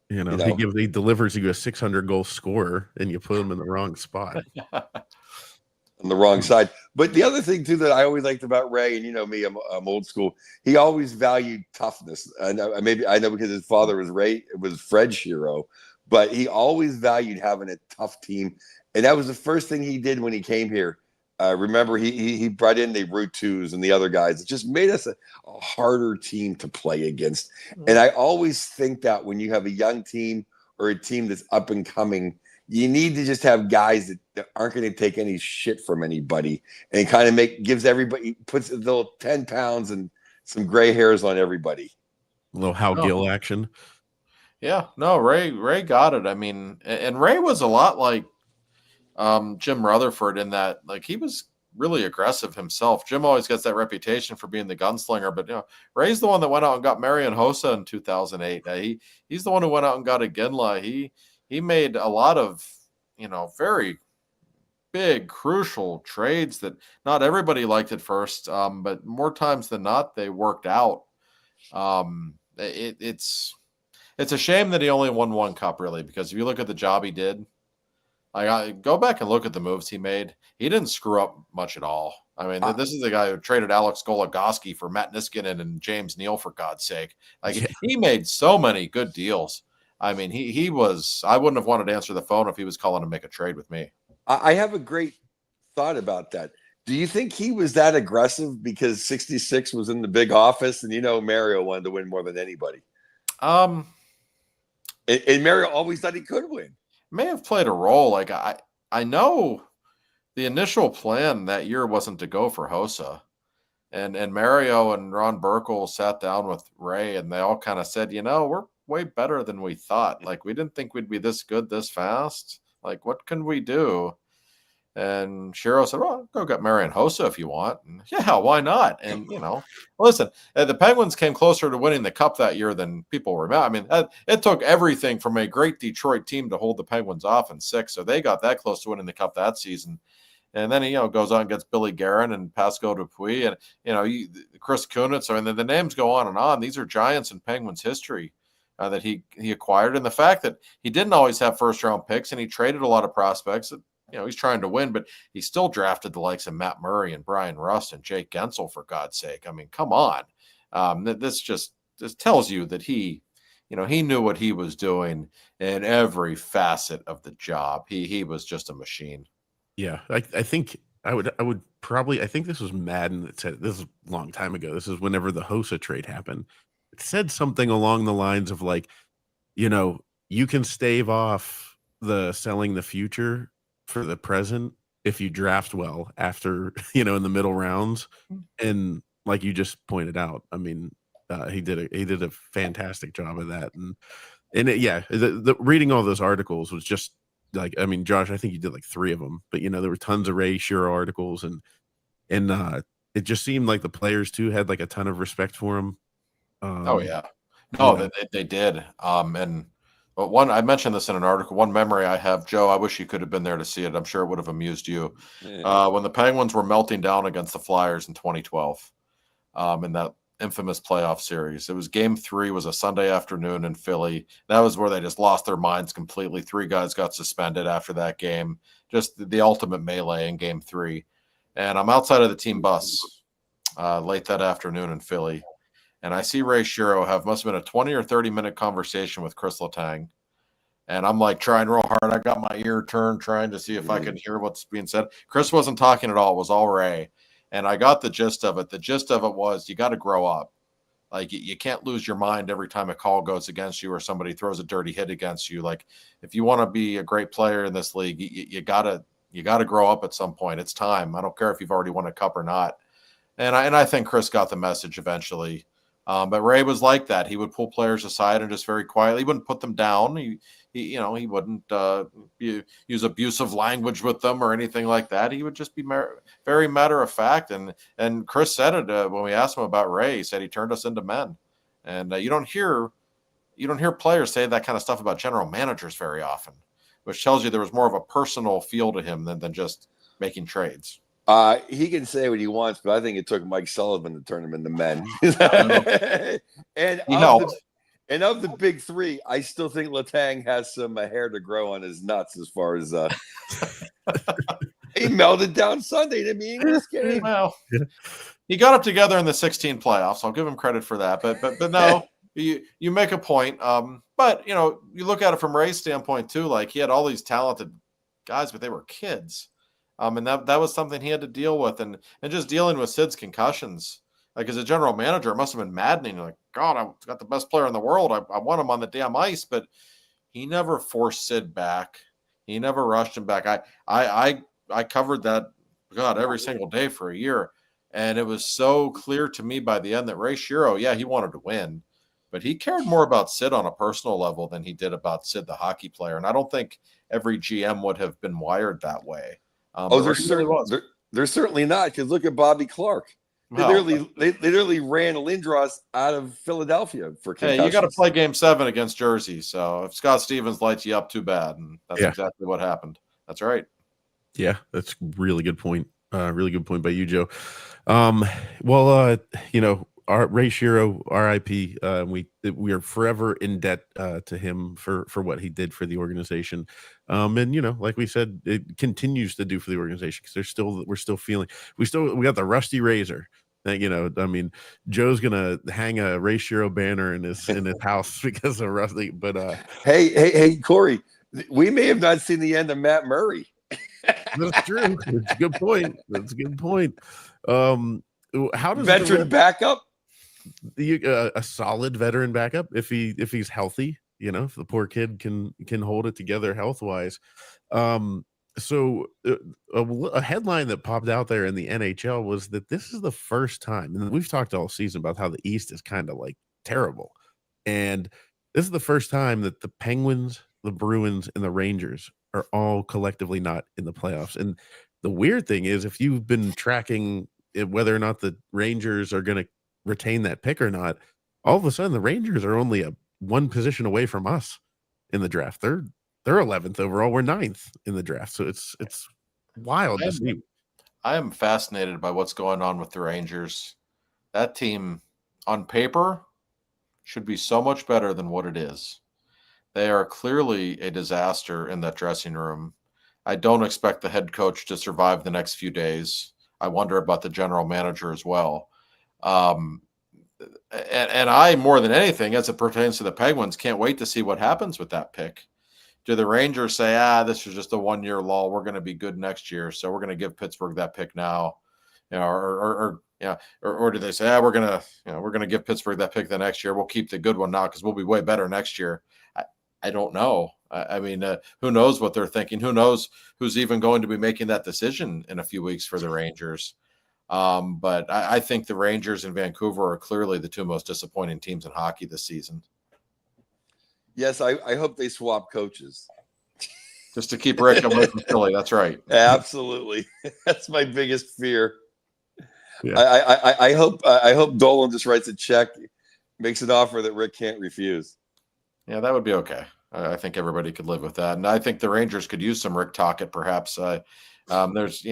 He delivers you a 600 goal scorer, and you put him in the wrong spot. On the wrong side. But the other thing too that I always liked about Ray, and me, I'm old school. He always valued toughness. I know because his father was Fred Shero, but he always valued having a tough team, and that was the first thing he did when he came here. Remember, he brought in the Root 2s and the other guys. It just made us a harder team to play against. And I always think that when you have a young team or a team that's up and coming, you need to just have guys that aren't going to take any shit from anybody and kind of puts a little 10 pounds and some gray hairs on everybody. A little Hal Gill action. Yeah, no, Ray got it. I mean, and Ray was a lot like Jim Rutherford in that, like, he was really aggressive himself. Jim always gets that reputation for being the gunslinger, but Ray's the one that went out and got Marian Hossa in 2008. He's the one who went out and got Iginla. He made a lot of very big, crucial trades that not everybody liked at first, but more times than not they worked out. It's a shame that he only won one cup, really, because if you look at the job he did. I go back and look at the moves he made. He didn't screw up much at all. I mean, this is the guy who traded Alex Goligoski for Matt Niskanen and James Neal, for God's sake. He made so many good deals. I mean, he was – I wouldn't have wanted to answer the phone if he was calling to make a trade with me. I have a great thought about that. Do you think he was that aggressive because 66 was in the big office and, Mario wanted to win more than anybody? And Mario always thought he could win. May have played a role. Like I know the initial plan that year wasn't to go for Hossa, and Mario and Ron Burkle sat down with Ray and they all kind of said, we're way better than we thought. Like, we didn't think we'd be this good this fast. Like, what can we do? And Shiro said, well, go get Marian Hossa if you want. And, yeah, why not? And, listen, the Penguins came closer to winning the cup that year than people remember. I mean, it took everything from a great Detroit team to hold the Penguins off in 6. So they got that close to winning the cup that season. And then he, goes on and gets Billy Guerin and Pascal Dupuis and, Chris Kunitz. I mean, the names go on and on. These are giants in Penguins history that he acquired. And the fact that he didn't always have first-round picks and he traded a lot of prospects – he's trying to win, but he still drafted the likes of Matt Murray and Brian Rust and Jake Gensel, for God's sake. I mean, come on. This tells you that he knew what he was doing in every facet of the job. He was just a machine. Yeah. I think I would probably, I think this was Madden that said, this is a long time ago. This is whenever the Hossa trade happened. It said something along the lines of like, you can stave off the selling the future for the present if you draft well after in the middle rounds. And like you just pointed out, I mean, he did a fantastic job of that. And the reading all those articles was just like, I mean, Josh, I think you did like 3 of them, but there were tons of Ray Shero articles and it just seemed like the players too had like a ton of respect for him. Oh yeah, no, they did. But one, I mentioned this in an article, one memory I have, Joe, I wish you could have been there to see it. I'm sure it would have amused you. Yeah. When the Penguins were melting down against the Flyers in 2012 in that infamous playoff series. It was game 3, was a Sunday afternoon in Philly. That was where they just lost their minds completely. 3 guys got suspended after that game. Just the ultimate melee in game 3. And I'm outside of the team bus late that afternoon in Philly. And I see Ray Shero must have been a 20 or 30-minute conversation with Chris Letang. And I'm like trying real hard. I got my ear turned trying to see if I could hear what's being said. Chris wasn't talking at all. It was all Ray. And I got the gist of it. The gist of it was you got to grow up. Like you can't lose your mind every time a call goes against you or somebody throws a dirty hit against you. Like if you want to be a great player in this league, you gotta grow up at some point. It's time. I don't care if you've already won a cup or not. And I think Chris got the message eventually. But Ray was like that. He would pull players aside and just very quietly, he wouldn't put them down. He wouldn't use abusive language with them or anything like that. He would just be very matter of fact. And Chris said it when we asked him about Ray. He said he turned us into men. And you don't hear players say that kind of stuff about general managers very often, which tells you there was more of a personal feel to him than just making trades. He can say what he wants, but I think it took Mike Sullivan to turn him into men. And of the big 3, I still think Letang has some hair to grow on his nuts as far as he melted down Sunday to me in this game. Well, he got it together in the 16 playoffs. I'll give him credit for that. But no, you make a point. But you look at it from Ray's standpoint too. Like he had all these talented guys, but they were kids. And that was something he had to deal with, and just dealing with Sid's concussions. Like as a general manager, it must have been maddening. You're like, God, I've got the best player in the world. I want him on the damn ice, but he never forced Sid back. He never rushed him back. I covered that, God, every single day for a year, and it was so clear to me by the end that Ray Shero, yeah, he wanted to win, but he cared more about Sid on a personal level than he did about Sid, the hockey player. And I don't think every GM would have been wired that way. They're certainly not, because look at Bobby Clark. They literally ran Lindros out of Philadelphia for concussions. Hey, you got to play Game 7 against Jersey. So if Scott Stevens lights you up, too bad, and that's exactly what happened. That's right. Yeah, that's a really good point. Really good point by you, Joe. Our Ray Shero, R.I.P. We are forever in debt to him for what he did for the organization, and like we said, it continues to do for the organization because we got the rusty razor. I mean, Joe's gonna hang a Ray Shero banner in his house because of rusty. But hey, Corey, we may have not seen the end of Matt Murray. That's true. That's a good point. How does veteran backup? A solid veteran backup if he's healthy, if the poor kid can hold it together health wise. So a headline that popped out there in the NHL was that this is the first time, and we've talked all season about how the East is kind of like terrible, and this is the first time that the Penguins, the Bruins, and the Rangers are all collectively not in the playoffs. And the weird thing is, if you've been tracking whether or not the Rangers are going to retain that pick or not, all of a sudden the Rangers are only one position away from us in the draft. They're 11th overall. We're 9th in the draft. So it's wild to see. I am fascinated by what's going on with the Rangers. That team on paper should be so much better than what it is. They are clearly a disaster in that dressing room. I don't expect the head coach to survive the next few days. I wonder about the general manager as well. And I, more than anything, as it pertains to the Penguins, can't wait to see what happens with that pick. Do the Rangers say, this is just a 1-year lull, we're going to be good next year, so we're going to give Pittsburgh that pick now, or do they say, we're going to give Pittsburgh that pick the next year, we'll keep the good one now because we'll be way better next year. I don't know. I mean, who knows what they're thinking? Who knows who's even going to be making that decision in a few weeks for the Rangers? But I think the Rangers and Vancouver are clearly the two most disappointing teams in hockey this season. Yes, I hope they swap coaches. Just to keep Rick away from Philly. That's right. Absolutely. That's my biggest fear. Yeah. I hope Dolan just writes a check, makes an offer that Rick can't refuse. Yeah, that would be okay. I think everybody could live with that. And I think the Rangers could use some Rick Tocchet perhaps. There's,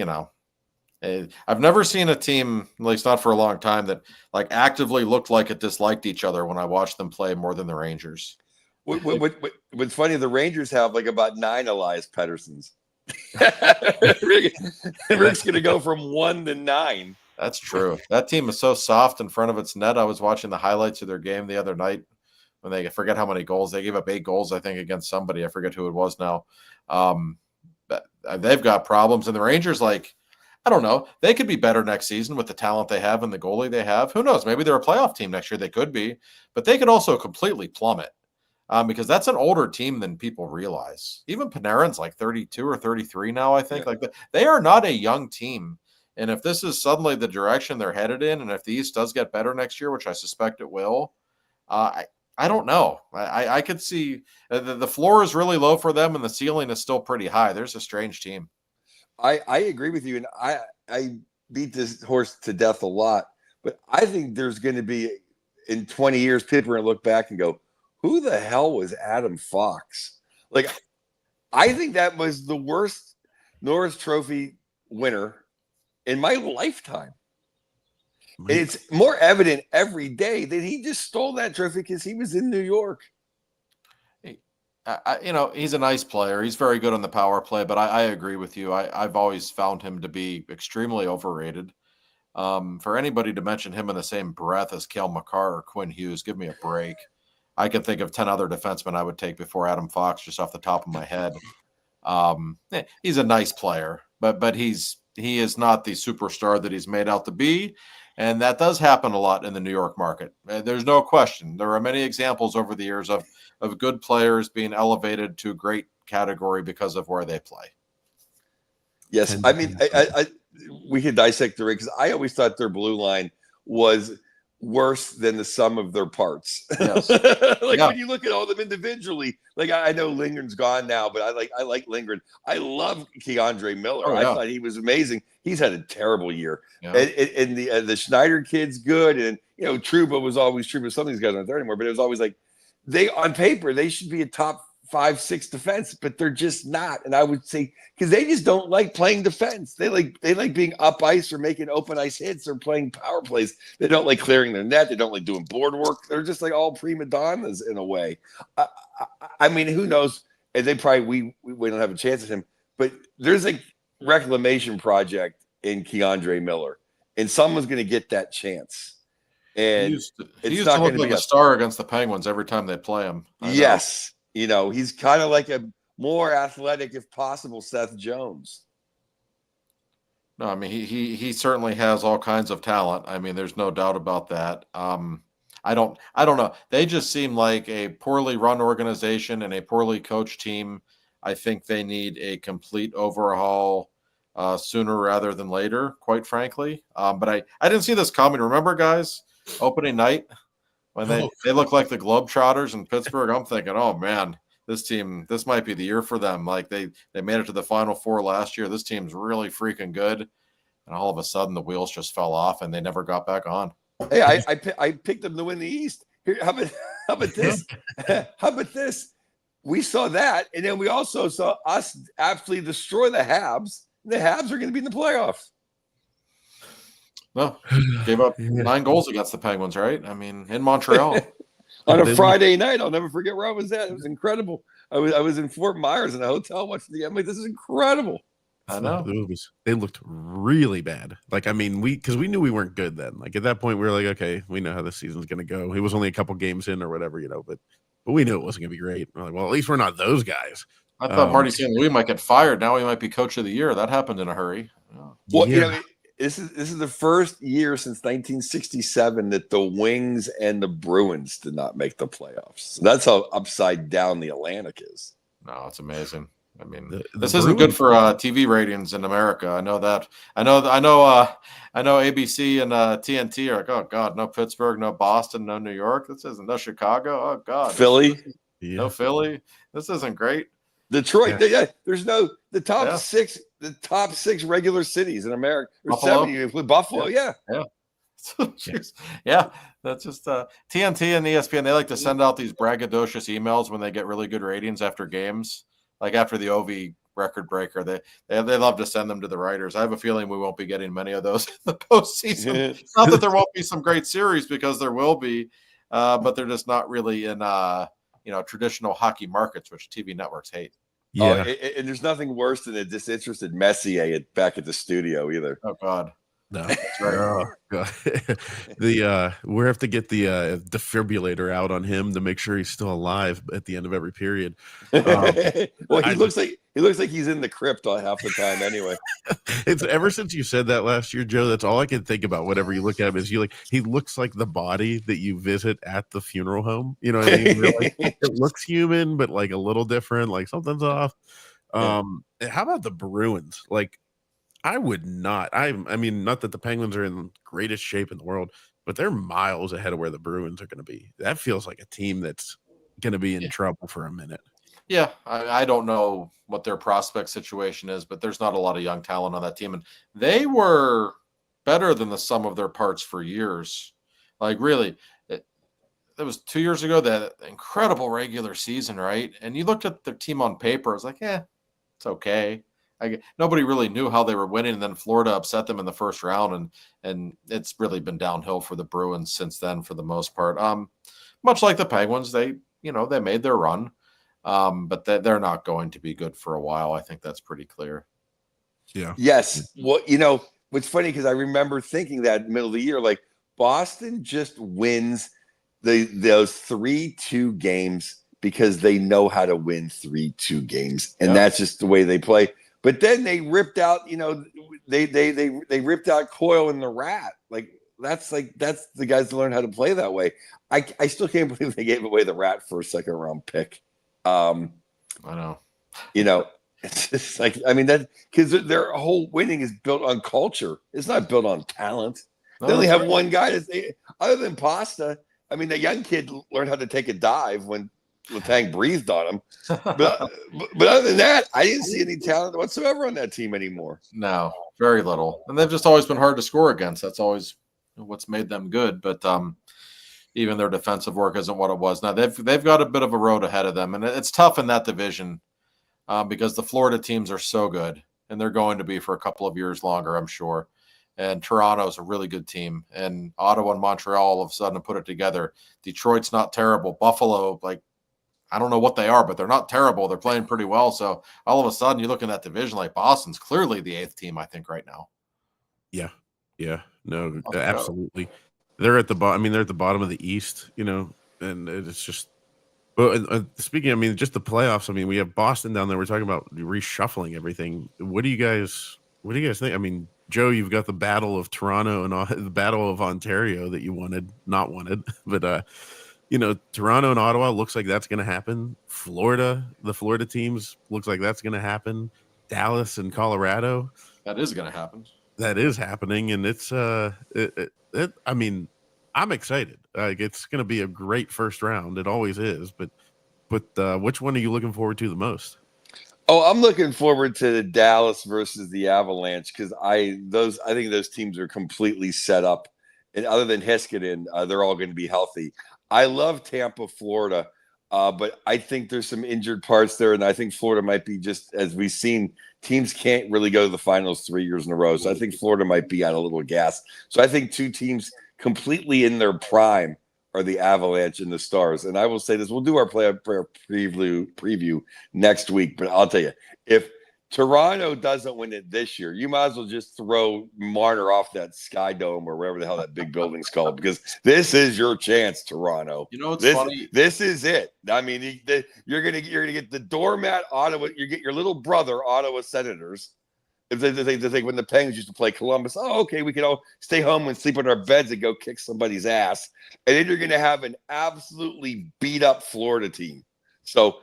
I've never seen a team, at least not for a long time, that like actively looked like it disliked each other when I watched them play more than the Rangers. What's funny, the Rangers have like about 9 Elias Petterssons. Rick's going to go from 1 to 9. That's true. That team is so soft in front of its net. I was watching the highlights of their game the other night when they forget how many goals they gave up. 8 goals, I think, against somebody. I forget who it was now. But they've got problems, and the Rangers, like, I don't know. They could be better next season with the talent they have and the goalie they have. Who knows? Maybe they're a playoff team next year. They could be, but they could also completely plummet. Because that's an older team than people realize. Even Panarin's like 32 or 33 now, I think. Yeah. Like they are not a young team. And if this is suddenly the direction they're headed in, and if the East does get better next year, which I suspect it will, I don't know. I could see the floor is really low for them, and the ceiling is still pretty high. There's a strange team. I agree with you, and I beat this horse to death a lot. But I think there's going to be, in 20 years, people are going to look back and go, who the hell was Adam Fox? Like, I think that was the worst Norris Trophy winner in my lifetime. And it's more evident every day that he just stole that trophy because he was in New York. He's a nice player. He's very good on the power play, but I agree with you. I've always found him to be extremely overrated. For anybody to mention him in the same breath as Cale Makar or Quinn Hughes, give me a break. I can think of 10 other defensemen I would take before Adam Fox, just off the top of my head. He's a nice player, but he is not the superstar that he's made out to be, and that does happen a lot in the New York market. There's no question. There are many examples over the years of good players being elevated to great category because of where they play. Yes, I mean, we could dissect the because I always thought their blue line was worse than the sum of their parts. Yes. When you look at all of them individually, like I know Lindgren's gone now, but I like Lindgren. I love Keandre Miller. I thought he was amazing. He's had a terrible year. Yeah. And the Schneider kid's good, and Trouba was always Trouba. Some of these guys aren't there anymore, but it was always like on paper they should be a top 5-6 defense, but they're just not. And I would say because they just don't like playing defense. They like being up ice or making open ice hits or playing power plays. They don't like clearing their net. They don't like doing board work. They're just like all prima donnas in a way. I mean, who knows? And they probably we don't have a chance at him. But there's a reclamation project in Keandre Miller, and someone's going to get that chance. And he used to look like a star against the Penguins every time they play him. Yes. He's kind of like a more athletic, if possible, Seth Jones. No, I mean, he certainly has all kinds of talent. I mean, there's no doubt about that. I don't know. They just seem like a poorly run organization and a poorly coached team. I think they need a complete overhaul sooner rather than later, quite frankly. But I didn't see this coming. Remember, guys, opening night? When they look like the Globetrotters in Pittsburgh, I'm thinking, oh man, this team, this might be the year for them. Like they made it to the Final Four last year. This team's really freaking good. And all of a sudden the wheels just fell off and they never got back on. Hey, I picked them to win the East. Here, how about this? How about this? We saw that, and then we also saw us absolutely destroy the Habs. The Habs are going to be in the playoffs. No, gave up 9 goals against the Penguins, right? I mean, in Montreal. On a Friday night, I'll never forget where I was at. It was incredible. I was in Fort Myers in a hotel watching the game. I'm like, this is incredible. I know. They looked really bad. Like, I mean, because we knew we weren't good then. Like at that point, we were like, okay, we know how this season's going to go. It was only a couple games in or whatever, but we knew it wasn't going to be great. We're like, well, at least we're not those guys. I thought Marty St. Louis might get fired. Now he might be coach of the year. That happened in a hurry. Well, this is the first year since 1967 that the Wings and the Bruins did not make the playoffs. So that's how upside down the Atlantic is. No, it's amazing. I mean, this isn't good for TV ratings in America. I know that. I know ABC and TNT are like, oh God, no Pittsburgh, no Boston, no New York. This isn't no Chicago. Oh God, Philly, no Philly. This isn't great. Detroit. There's no the top six. The top 6 regular cities in America. Buffalo. 70 with Buffalo. Yeah. Yeah. That's just TNT and ESPN. They like to send out these braggadocious emails when they get really good ratings after games. Like after the OV record breaker, they love to send them to the writers. I have a feeling we won't be getting many of those in the postseason. Not that there won't be some great series, because there will be, but they're just not really in traditional hockey markets, which TV networks hate. Yeah, and there's nothing worse than a disinterested Messier back at the studio either. Oh God. No, that's right. Oh, God. We have to get the defibrillator out on him to make sure he's still alive at the end of every period. Well, he looks like he's in the crypt half the time anyway. It's ever since you said that last year, Joe. That's all I can think about. Whenever you look at him, is he looks like the body that you visit at the funeral home. You know what I mean? Like, it looks human, but like a little different. Like something's off. How about the Bruins? Like, I would not. I mean, not that the Penguins are in the greatest shape in the world, but they're miles ahead of where the Bruins are going to be. That feels like a team that's going to be in trouble for a minute. Yeah, I don't know what their prospect situation is, but there's not a lot of young talent on that team. And they were better than the sum of their parts for years. Like, really, it was 2 years ago, that incredible regular season, right? And you looked at their team on paper, it was like, it's okay. Nobody really knew how they were winning, and then Florida upset them in the first round, and it's really been downhill for the Bruins since then for the most part. Much like the Penguins, they made their run, but they're not going to be good for a while. I think that's pretty clear. Yeah. Yes. Well, what's funny, because I remember thinking that middle of the year, like Boston just wins those 3-2 games because they know how to win 3-2 games, and that's just the way they play. But then they ripped out, they ripped out Coyle and the Rat. Like that's the guys that learn how to play that way. I still can't believe they gave away the Rat for a second round pick. I know. It's just like, I mean, that because their whole winning is built on culture. It's not built on talent. No, they only have one guy other than Pasta. I mean, the young kid learned how to take a dive when Letang breathed on him, but other than that, I didn't see any talent whatsoever on that team anymore. No, very little, and they've just always been hard to score against. That's always what's made them good. But even their defensive work isn't what it was. Now they've got a bit of a road ahead of them, and it's tough in that division because the Florida teams are so good, and they're going to be for a couple of years longer, I'm sure. And Toronto's a really good team, and Ottawa and Montreal all of a sudden put it together. Detroit's not terrible. Buffalo, I don't know what they are, but they're not terrible. They're playing pretty well. So all of a sudden you look in that division, like Boston's clearly the 8th team, I think, right now. Yeah. No, absolutely. They're at the bottom. I mean, they're at the bottom of the East, and it's just, but speaking, I mean, just the playoffs. I mean, we have Boston down there. We're talking about reshuffling everything. What do you guys think? I mean, Joe, you've got the Battle of Toronto and the Battle of Ontario that you not wanted, but, Toronto and Ottawa looks like that's going to happen. The Florida teams looks like that's going to happen. Dallas and Colorado. That is going to happen. That is happening. And it's, I mean, I'm excited. It's going to be a great first round. It always is. But But which one are you looking forward to the most? Oh, I'm looking forward to the Dallas versus the Avalanche because I think those teams are completely set up, and other than Heiskanen, they're all going to be healthy. I love Tampa, Florida, but I think there's some injured parts there, and I think Florida might be just as we've seen. Teams can't really go to the finals 3 years in a row, so I think Florida might be out a little gas. So I think two teams completely in their prime are the Avalanche and the Stars. And I will say this: we'll do our playoff preview next week. But I'll tell you, if Toronto doesn't win it this year, you might as well just throw Marner off that Sky Dome or wherever the hell that big building's called, because this is your chance, Toronto. You know what's funny? This is it. I mean, you're gonna get the doormat Ottawa. You get your little brother Ottawa Senators. If they think when the Penguins used to play Columbus, oh, okay, we can all stay home and sleep in our beds and go kick somebody's ass. And then you're going to have an absolutely beat up Florida team. So,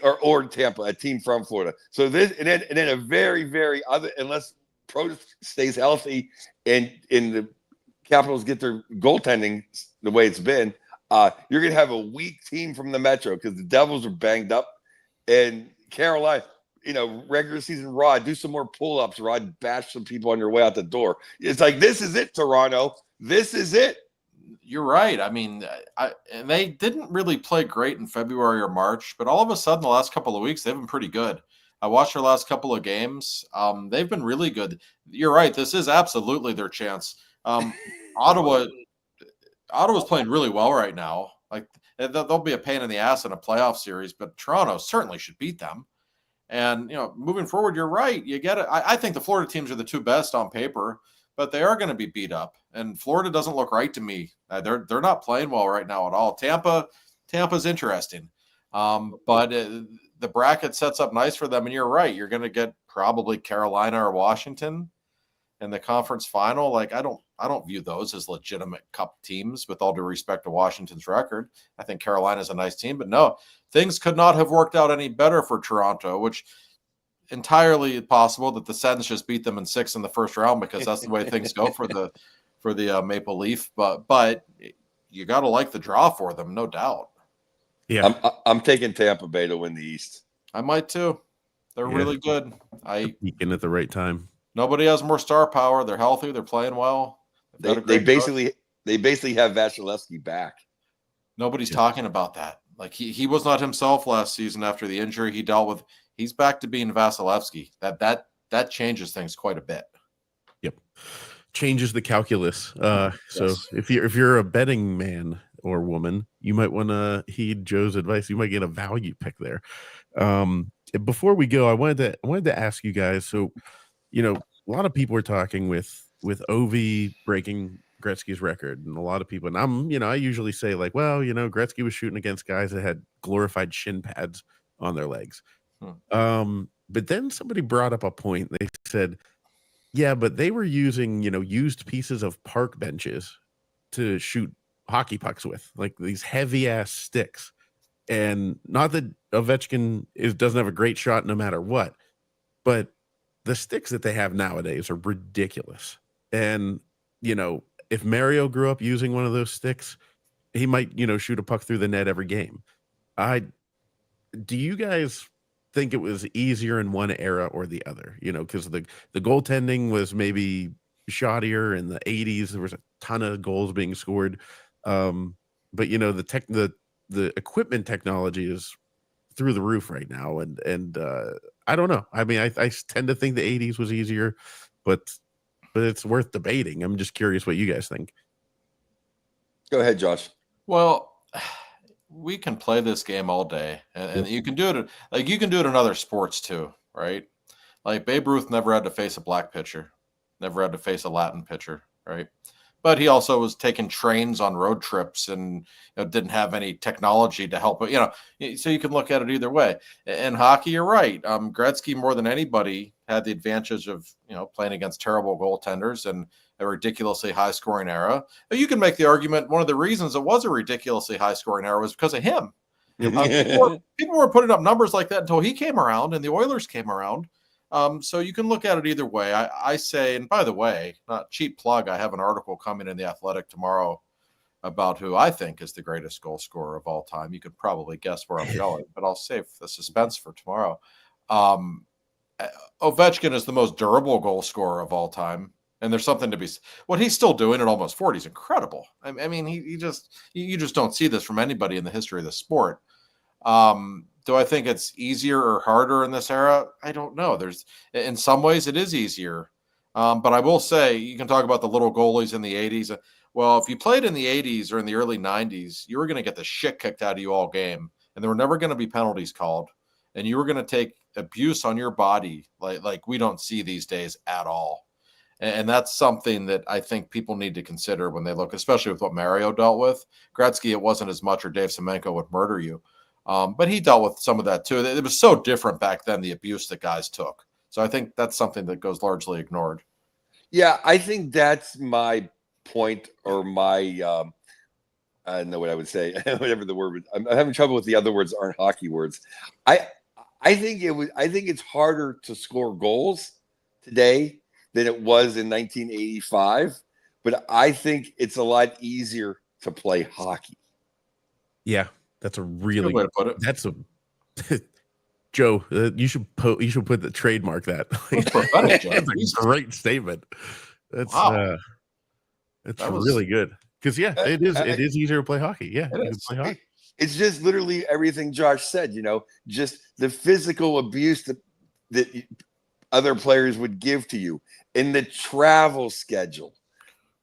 or Tampa, a team from Florida. So this, and then a very, very other, unless Pro stays healthy and the Capitals get their goaltending the way it's been, you're going to have a weak team from the Metro because the Devils are banged up, and Carolina. Regular season Rod, do some more pull-ups, Rod, bash some people on your way out the door. It's like, this is it, Toronto. This is it. You're right. I mean, and they didn't really play great in February or March, but all of a sudden the last couple of weeks, they've been pretty good. I watched their last couple of games. They've been really good. You're right. This is absolutely their chance. Ottawa's playing really well right now. Like, they'll be a pain in the ass in a playoff series, but Toronto certainly should beat them. And, moving forward, you're right. You get it. I think the Florida teams are the two best on paper, but they are going to be beat up. And Florida doesn't look right to me. They're not playing well right now at all. Tampa's interesting. But the bracket sets up nice for them. And you're right. You're going to get probably Carolina or Washington in the conference final. Like, I don't view those as legitimate cup teams, with all due respect to Washington's record. I think Carolina's a nice team, but no, things could not have worked out any better for Toronto, which entirely possible that the Sens just beat them in 6 in the first round, because that's the way things go for the Maple Leaf. But you got to like the draw for them, no doubt. Yeah, I'm taking Tampa Bay to win the East. I might too. They're really good. Peaking at the right time. Nobody has more star power. They're healthy. They're playing well. They basically have Vasilevsky back. Nobody's talking about that. Like, he was not himself last season after the injury he dealt with. He's back to being Vasilevsky. That changes things quite a bit. Yep, changes the calculus. Yes. So if you're a betting man or woman, you might want to heed Joe's advice. You might get a value pick there. Before we go, I wanted to ask you guys. So, a lot of people are talking with Ovi breaking Gretzky's record, and a lot of people, and I usually say, like, well, Gretzky was shooting against guys that had glorified shin pads on their legs. But then somebody brought up a point. They said, yeah, but they were using, used pieces of park benches to shoot hockey pucks with, like these heavy ass sticks. And not that Ovechkin doesn't have a great shot no matter what, but the sticks that they have nowadays are ridiculous. And, if Mario grew up using one of those sticks, he might, shoot a puck through the net every game. Do you guys think it was easier in one era or the other? Because the goaltending was maybe shoddier in the 80s. There was a ton of goals being scored. But, the equipment technology is through the roof right now. And I don't know. I mean, I tend to think the 80s was easier, but it's worth debating. I'm just curious what you guys think. Go ahead, Josh. Well, we can play this game all day, and you can do it. Like, you can do it in other sports too, right? Like, Babe Ruth never had to face a black pitcher, never had to face a Latin pitcher, right? But he also was taking trains on road trips and didn't have any technology to help it. So you can look at it either way. In hockey, you're right. Gretzky, more than anybody, had the advantage of playing against terrible goaltenders and a ridiculously high-scoring era. But you can make the argument one of the reasons it was a ridiculously high-scoring era was because of him. People were putting up numbers like that until he came around and the Oilers came around. So you can look at it either way. I say, and by the way, not cheap plug, I have an article coming in The Athletic tomorrow about who I think is the greatest goal scorer of all time. You could probably guess where I'm going, but I'll save the suspense for tomorrow. Ovechkin is the most durable goal scorer of all time. And there's something to be what he's still doing at almost 40 is incredible. I mean, you just don't see this from anybody in the history of the sport. Do I think it's easier or harder in this era? I don't know. There's in some ways it is easier. But I will say you can talk about the little goalies in the 80s. Well, if you played in the 80s or in the early 90s, you were going to get the shit kicked out of you all game. And there were never going to be penalties called. And you were going to take abuse on your body like we don't see these days at all. And that's something that I think people need to consider when they look, especially with what Mario dealt with. Gretzky, it wasn't as much, or Dave Semenko would murder you. But he dealt with some of that too. It was so different back then, the abuse that guys took. So I think that's something that goes largely ignored. Yeah, I think that's my point, or my I don't know what I would say, whatever the word. I'm having trouble with the other words aren't hockey words. I think it's harder to score goals today than it was in 1985, but I think it's a lot easier to play hockey. Yeah, that's a really good way to put it. That's a Joe. You should put the trademark that. That's a great statement. That's wow. It's really good because it is easier to play hockey. Yeah, play hockey. It's just literally everything Josh said. Just the physical abuse that other players would give to you, in the travel schedule.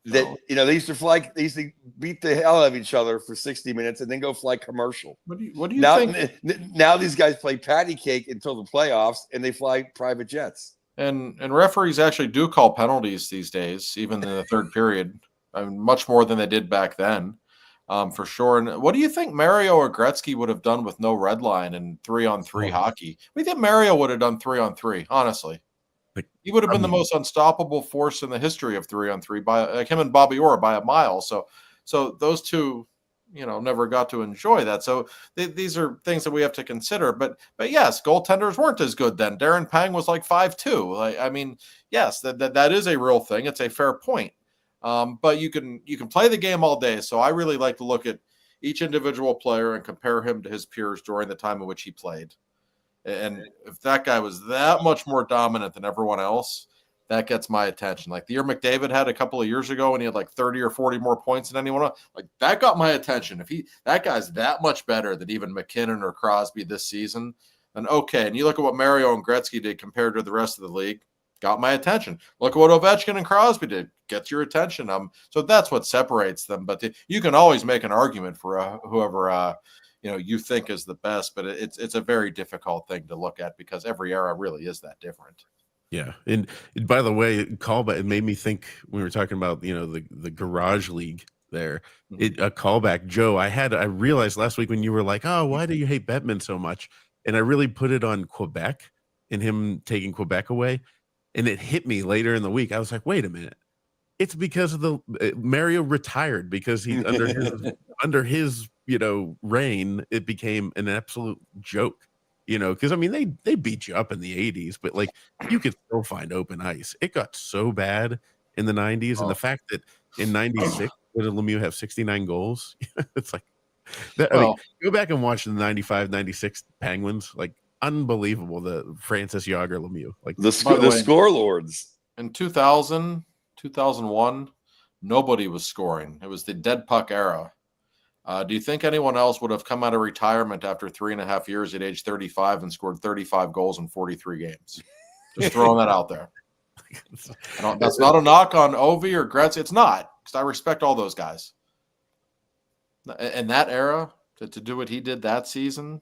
That they used to beat the hell out of each other for 60 minutes and then go fly commercial. What do you think? Now these guys play patty cake until the playoffs, and they fly private jets. And referees actually do call penalties these days, even in the third period. I mean, much more than they did back then, for sure. And what do you think Mario or Gretzky would have done with no red line and 3-on-3 hockey? We think Mario would have done 3-on-3, honestly. He would have been the most unstoppable force in the history of 3-on-3 by like him and Bobby Orr by a mile. So those two, never got to enjoy that. So these are things that we have to consider. But yes, goaltenders weren't as good then. Darren Pang was like 5'2". Yes, that is a real thing. It's a fair point. But you can play the game all day. So I really like to look at each individual player and compare him to his peers during the time in which he played. And if that guy was that much more dominant than everyone else, that gets my attention. Like the year McDavid had a couple of years ago, and he had like 30 or 40 more points than anyone else. Like that got my attention. If that guy's that much better than even McKinnon or Crosby this season, then okay. And you look at what Mario and Gretzky did compared to the rest of the league, got my attention. Look at what Ovechkin and Crosby did, gets your attention. So that's what separates them. But you can always make an argument for whoever you think is the best, but it's a very difficult thing to look at because every era really is that different. Yeah. And by the way, callback, it made me think when we were talking about, the garage league there, a callback, Joe, I realized last week when you were like, oh, why do you hate Bettman so much? And I really put it on Quebec and him taking Quebec away. And it hit me later in the week. I was like, wait a minute. It's because of Mario retired because he under his reign, it became an absolute joke, because they beat you up in the 80s, but like you could still find open ice. It got so bad in the 90s, and the fact that in 96 did Lemieux have 69 goals? It's like that. Go back and watch the 95-96 Penguins, like unbelievable. The Francis Yager Lemieux, like the scorelords in 2000, 2001, nobody was scoring. It was the dead puck era. Do you think anyone else would have come out of retirement after 3.5 years at age 35 and scored 35 goals in 43 games? Just throwing that out there. That's not a knock on Ovi or Gretzky. It's not, because I respect all those guys. In that era, to do what he did that season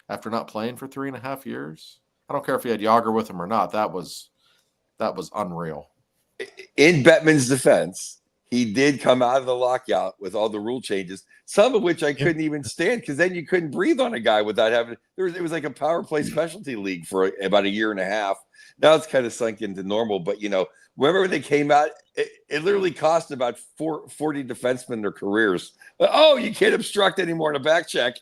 after not playing for 3.5 years, I don't care if he had Yager with him or not. That was unreal. In Bettman's defense, he did come out of the lockout with all the rule changes, some of which I couldn't even stand, because then you couldn't breathe on a guy without having – it was like a power play specialty league for about a year and a half. Now it's kind of sunk into normal. But, remember when they came out, it literally cost about 40 defensemen their careers. Oh, you can't obstruct anymore in a back check.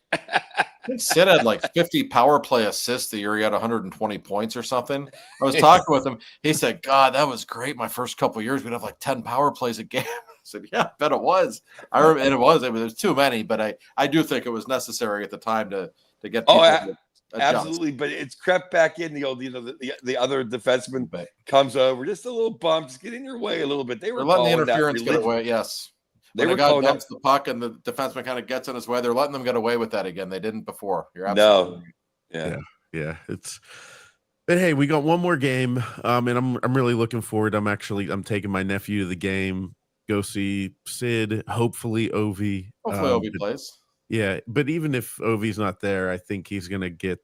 Sid had like 50 power play assists the year he had 120 points or something. I was talking with him. He said, God, that was great. My first couple of years, we'd have like 10 power plays a game. said, yeah, I bet it was. I remember, and it was. I mean, there's too many, but I do think it was necessary at the time to get people to adjust. Absolutely. But it's crept back in. The old, the other defenseman comes over, just a little bump, just get in your way a little bit. They're letting the interference get away. Yes. They when were the guy calling dumps the puck and the defenseman kind of gets in his way, they're letting them get away with that again. They didn't before. You're absolutely right. Yeah. But hey, we got one more game, and I'm really looking forward. I'm taking my nephew to the game. Go see Sid. Hopefully, Ovi. Hopefully, Ovi plays. Yeah, but even if Ovi's not there, I think he's gonna get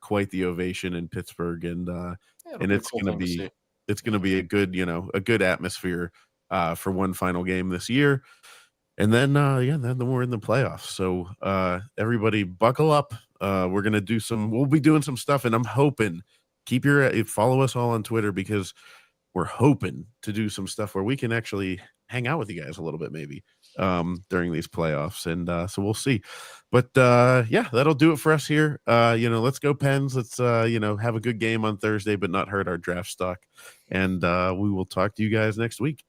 quite the ovation in Pittsburgh, and it's gonna be a good atmosphere for one final game this year. And then then we're in the playoffs. So everybody buckle up. We'll be doing some stuff, and I'm hoping follow us all on Twitter, because we're hoping to do some stuff where we can actually hang out with you guys a little bit, maybe during these playoffs. And so we'll see. But that'll do it for us here. Let's go Pens. Let's have a good game on Thursday, but not hurt our draft stock. And we will talk to you guys next week.